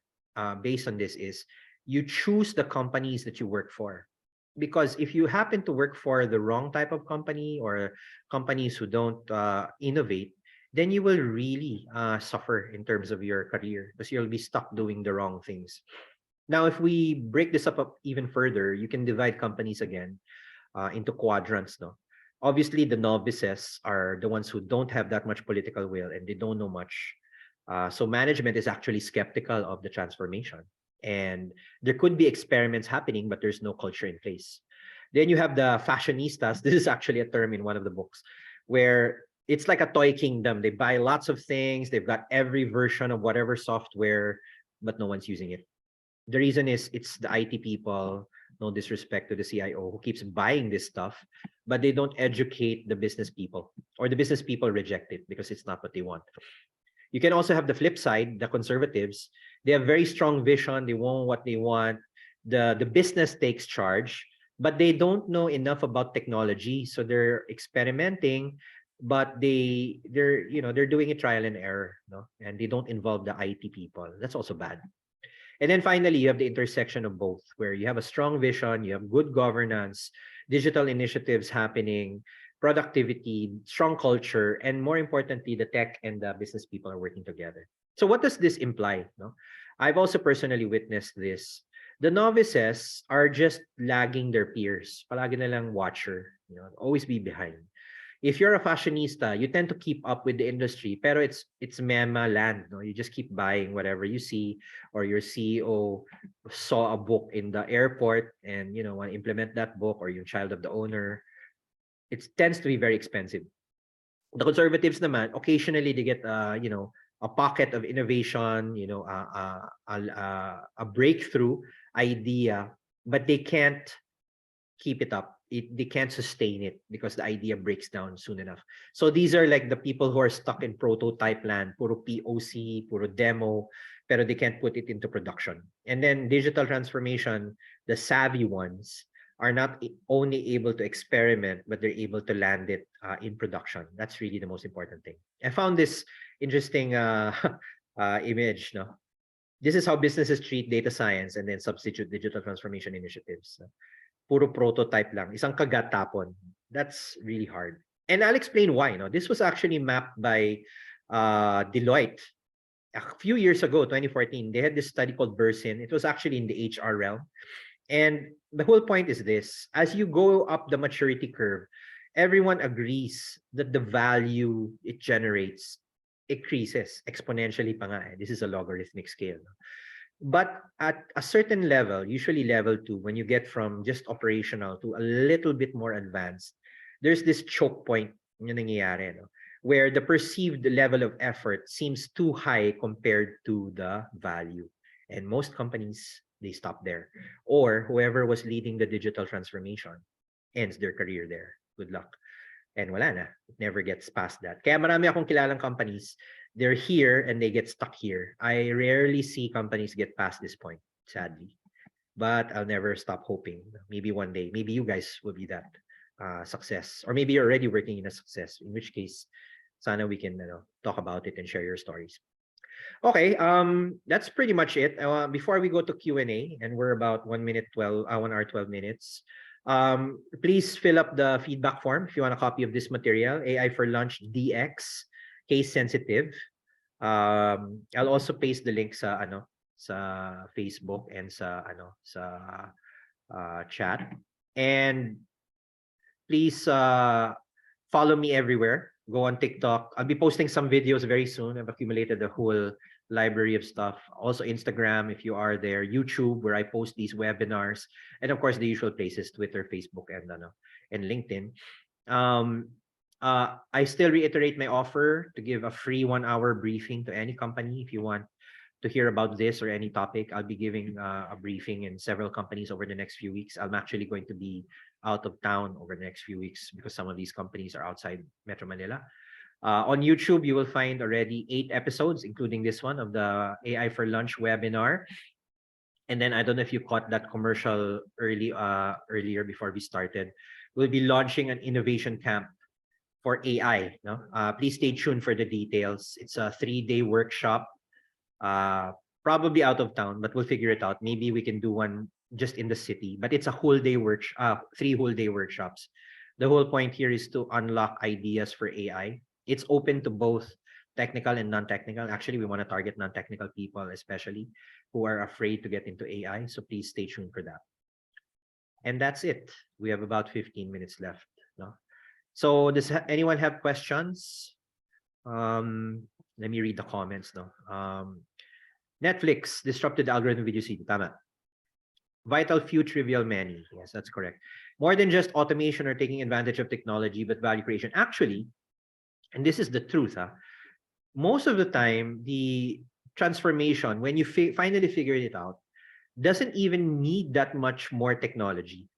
based on this is you choose the companies that you work for. Because if you happen to work for the wrong type of company or companies who don't innovate, then you will really suffer in terms of your career because you'll be stuck doing the wrong things. Now, if we break this up even further, you can divide companies again into quadrants. No, obviously the novices are the ones who don't have that much political will and they don't know much. So management is actually skeptical of the transformation. And there could be experiments happening, but there's no culture in place. Then you have the fashionistas. This is actually a term in one of the books where it's like a toy kingdom. They buy lots of things. They've got every version of whatever software, but no one's using it. The reason is it's the IT people, no disrespect to the CIO, who keeps buying this stuff, but they don't educate the business people, or the business people reject it because it's not what they want. You can also have the flip side, the conservatives. They have very strong vision. They want what they want. The business takes charge, but they don't know enough about technology. So they're experimenting, but they're doing a trial and error, no? And they don't involve the IT people. That's also bad. And then finally, you have the intersection of both, where you have a strong vision, you have good governance, digital initiatives happening, productivity, strong culture, and more importantly, the tech and the business people are working together. So what does this imply? No? I've also personally witnessed this. The novices are just lagging their peers. Palagi na lang watcher, always be behind. If you're a fashionista, you tend to keep up with the industry, pero it's mema land, no? You just keep buying whatever you see, or your CEO saw a book in the airport and want to implement that book, or you're child of the owner. It tends to be very expensive. The conservatives naman, occasionally they get a pocket of innovation, a breakthrough idea, but they can't keep it up. They can't sustain it because the idea breaks down soon enough. So these are like the people who are stuck in prototype land, puro POC, puro demo, pero they can't put it into production. And then digital transformation, the savvy ones are not only able to experiment, but they're able to land it in production. That's really the most important thing. I found this interesting image. No, this is how businesses treat data science and then substitute digital transformation initiatives. Puro prototype lang, isang kagat tapon. That's really hard. And I'll explain why. No, this was actually mapped by Deloitte a few years ago, 2014. They had this study called Bursin. It was actually in the HR realm. And the whole point is this: as you go up the maturity curve, everyone agrees that the value it generates increases exponentially pa nga. This is a logarithmic scale. But at a certain level, usually level 2, when you get from just operational to a little bit more advanced, there's this choke point nangyayari, no? Where the perceived level of effort seems too high compared to the value. And most companies, they stop there. Or whoever was leading the digital transformation ends their career there. Good luck. And wala na. It never gets past that. Kaya marami akong kilalang companies, they're here and they get stuck here. I rarely see companies get past this point, sadly. But I'll never stop hoping. Maybe one day, maybe you guys will be that success. Or maybe you're already working in a success, in which case, sana we can talk about it and share your stories. Okay, that's pretty much it. Before we go to Q&A, and we're about 1 hour 12 minutes, please fill up the feedback form if you want a copy of this material, AI for Lunch DX, case sensitive. I'll also paste the link sa Facebook and sa chat. And please follow me everywhere. Go on TikTok. I'll be posting some videos very soon. I've accumulated a whole library of stuff. Also Instagram, if you are there. YouTube, where I post these webinars. And of course, the usual places, Twitter, Facebook, and LinkedIn. I still reiterate my offer to give a free 1-hour briefing to any company if you want to hear about this or any topic. I'll be giving a briefing in several companies over the next few weeks. I'm actually going to be out of town over the next few weeks because some of these companies are outside Metro Manila. On YouTube, you will find already 8 episodes, including this one of the AI for Lunch webinar. And then I don't know if you caught that commercial earlier before we started. We'll be launching an innovation camp for AI. No? Please stay tuned for the details. It's a 3-day workshop. Probably out of town, but we'll figure it out. Maybe we can do one just in the city, but it's a whole day 3 whole day workshops. The whole point here is to unlock ideas for AI. It's open to both technical and non-technical. Actually, we want to target non-technical people, especially who are afraid to get into AI. So please stay tuned for that. And that's it. We have about 15 minutes left. No? So does anyone have questions? Let me read the comments. No. Netflix disrupted the algorithm video CD. Tama. Vital few, trivial many. Yes, that's correct. More than just automation or taking advantage of technology, but value creation. Actually, and this is the truth, most of the time, the transformation, when you finally figure it out, doesn't even need that much more technology.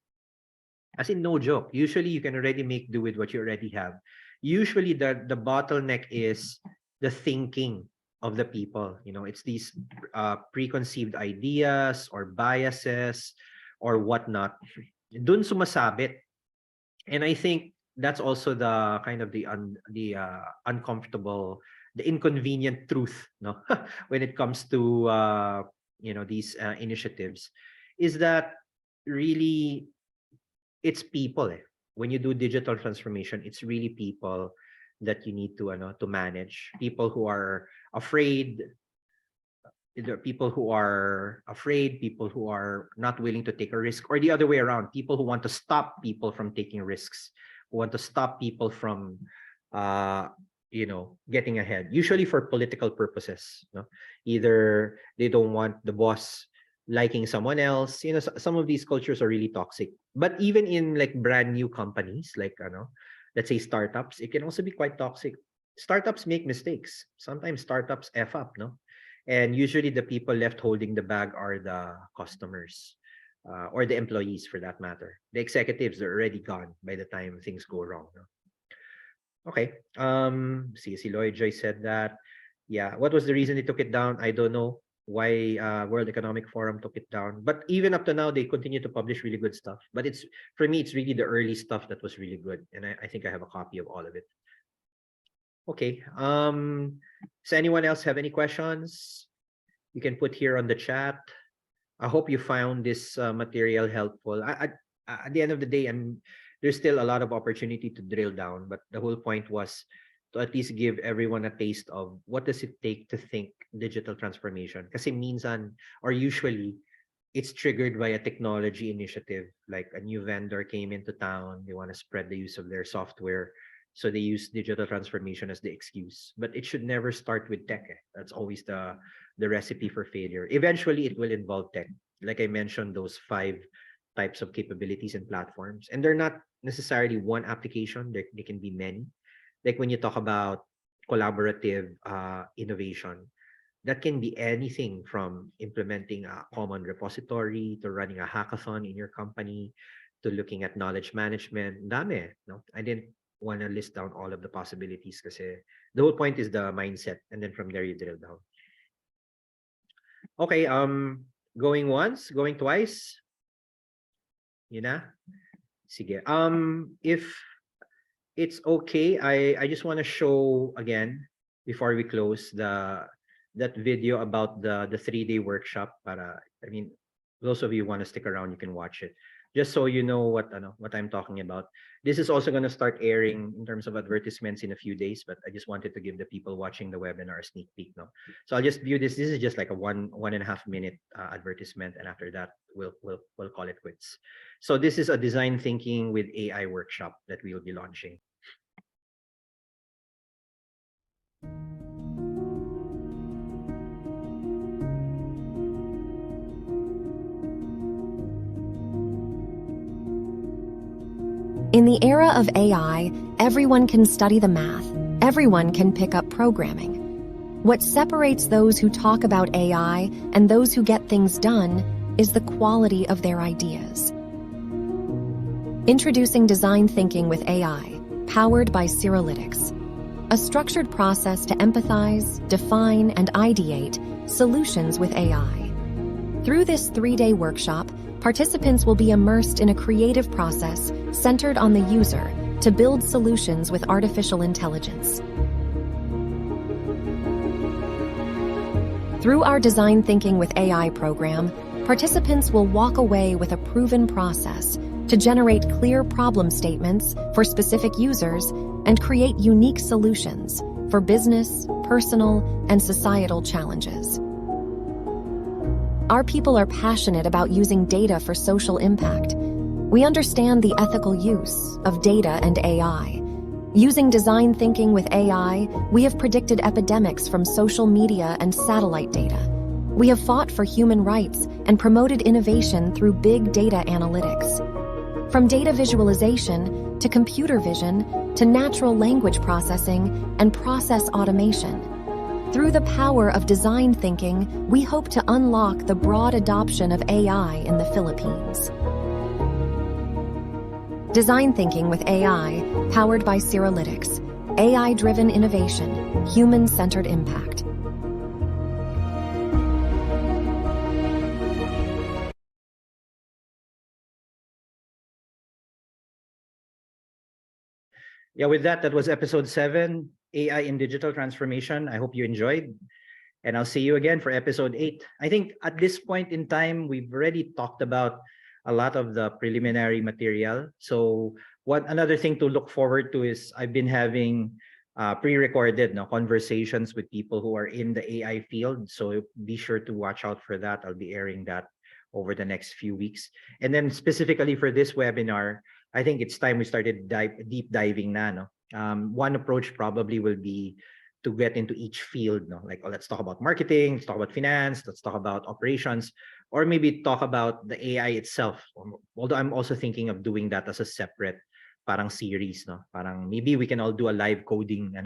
As in, no joke. Usually, you can already make do with what you already have. Usually, the bottleneck is the thinking of the people. You know, it's these preconceived ideas or biases or whatnot. Dun sumasabit. And I think that's also the kind of the uncomfortable, the inconvenient truth, no, when it comes to these initiatives, is that really it's people. When you do digital transformation, it's really people that you need to manage. People who are afraid, people who are not willing to take a risk, or the other way around, people who want to stop people from taking risks, who want to stop people from getting ahead, usually for political purposes. Either they don't want the boss liking someone else. Some of these cultures are really toxic. But even in like brand new companies, like let's say startups, it can also be quite toxic. Startups make mistakes. Sometimes startups F up, no? And usually the people left holding the bag are the customers, or the employees for that matter. The executives are already gone by the time things go wrong. No? Okay. Si Lloyd Joy said that. Yeah. What was the reason they took it down? I don't know why World Economic Forum took it down. But even up to now, they continue to publish really good stuff. But for me, it's really the early stuff that was really good. And I think I have a copy of all of it. Okay. Does anyone else have any questions? You can put here on the chat. I hope you found this material helpful. At the end of the day, there's still a lot of opportunity to drill down, but the whole point was to at least give everyone a taste of what does it take to think digital transformation. Kasi minsan, or usually, it's triggered by a technology initiative, like a new vendor came into town, they want to spread the use of their software, so they use digital transformation as the excuse. But it should never start with tech. That's always the recipe for failure. Eventually, it will involve tech. Like I mentioned, those 5 types of capabilities and platforms. And they're not necessarily one application. They can be many. Like when you talk about collaborative innovation, that can be anything from implementing a common repository to running a hackathon in your company to looking at knowledge management. Dami, no? I didn't want to list down all of the possibilities kasi the whole point is the mindset, and then from there you drill down. Okay, going once, going twice. Yun na? Sige. If it's okay, I just want to show again before we close the that video about the 3-day workshop. I mean, those of you who want to stick around, you can watch it. Just so you know what I'm talking about. This is also going to start airing in terms of advertisements in a few days, but I just wanted to give the people watching the webinar a sneak peek. No, so I'll just view this. This is just like a 1.5 minute advertisement, and after that, we'll call it quits. So this is a design thinking with AI workshop that we will be launching. In the era of AI, everyone can study the math. Everyone can pick up programming. What separates those who talk about AI and those who get things done is the quality of their ideas. Introducing design thinking with AI, powered by Seralytics, a structured process to empathize, define, and ideate solutions with AI. Through this 3-day workshop, participants will be immersed in a creative process centered on the user to build solutions with artificial intelligence. Through our Design Thinking with AI program, participants will walk away with a proven process to generate clear problem statements for specific users and create unique solutions for business, personal, and societal challenges. Our people are passionate about using data for social impact. We understand the ethical use of data and AI. Using design thinking with AI, we have predicted epidemics from social media and satellite data. We have fought for human rights and promoted innovation through big data analytics. From data visualization to computer vision to natural language processing and process automation. Through the power of design thinking, we hope to unlock the broad adoption of AI in the Philippines. Design thinking with AI, powered by Seralytics. AI-driven innovation, human-centered impact. Yeah, with that was episode 7, AI in digital transformation. I hope you enjoyed. And I'll see you again for episode 8. I think at this point in time, we've already talked about a lot of the preliminary material. So another thing to look forward to is I've been having pre-recorded conversations with people who are in the AI field. So be sure to watch out for that. I'll be airing that over the next few weeks. And then specifically for this webinar, I think it's time we started deep diving na. No? One approach probably will be to get into each field. No? Like, let's talk about marketing, let's talk about finance, let's talk about operations, or maybe talk about the AI itself. Although I'm also thinking of doing that as a separate parang series. No? Parang maybe we can all do a live coding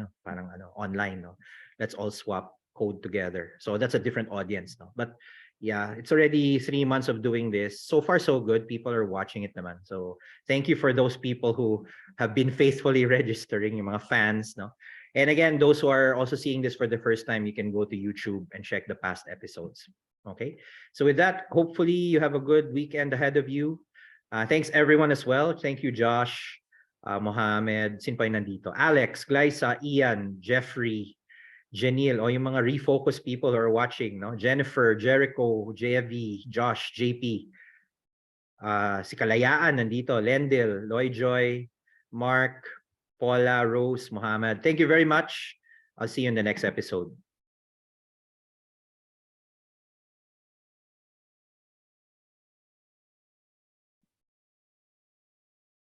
online. No? Let's all swap code together. So that's a different audience. No? But yeah, it's already 3 months of doing this. So far, so good. People are watching it naman. So thank you for those people who have been faithfully registering, yung mga fans. No? And again, those who are also seeing this for the first time, you can go to YouTube and check the past episodes. Okay. So with that, hopefully you have a good weekend ahead of you. Thanks everyone as well. Thank you, Josh, Mohammed, sino pa yung nandito? Alex, Glyza, Ian, Jeffrey, Janil, o yung mga refocus people who are watching, no? Jennifer, Jericho, JV, Josh, JP, si Kalayaan nandito, Lendil, Loyjoy, Mark, Paula, Rose, Mohammed. Thank you very much. I'll see you in the next episode.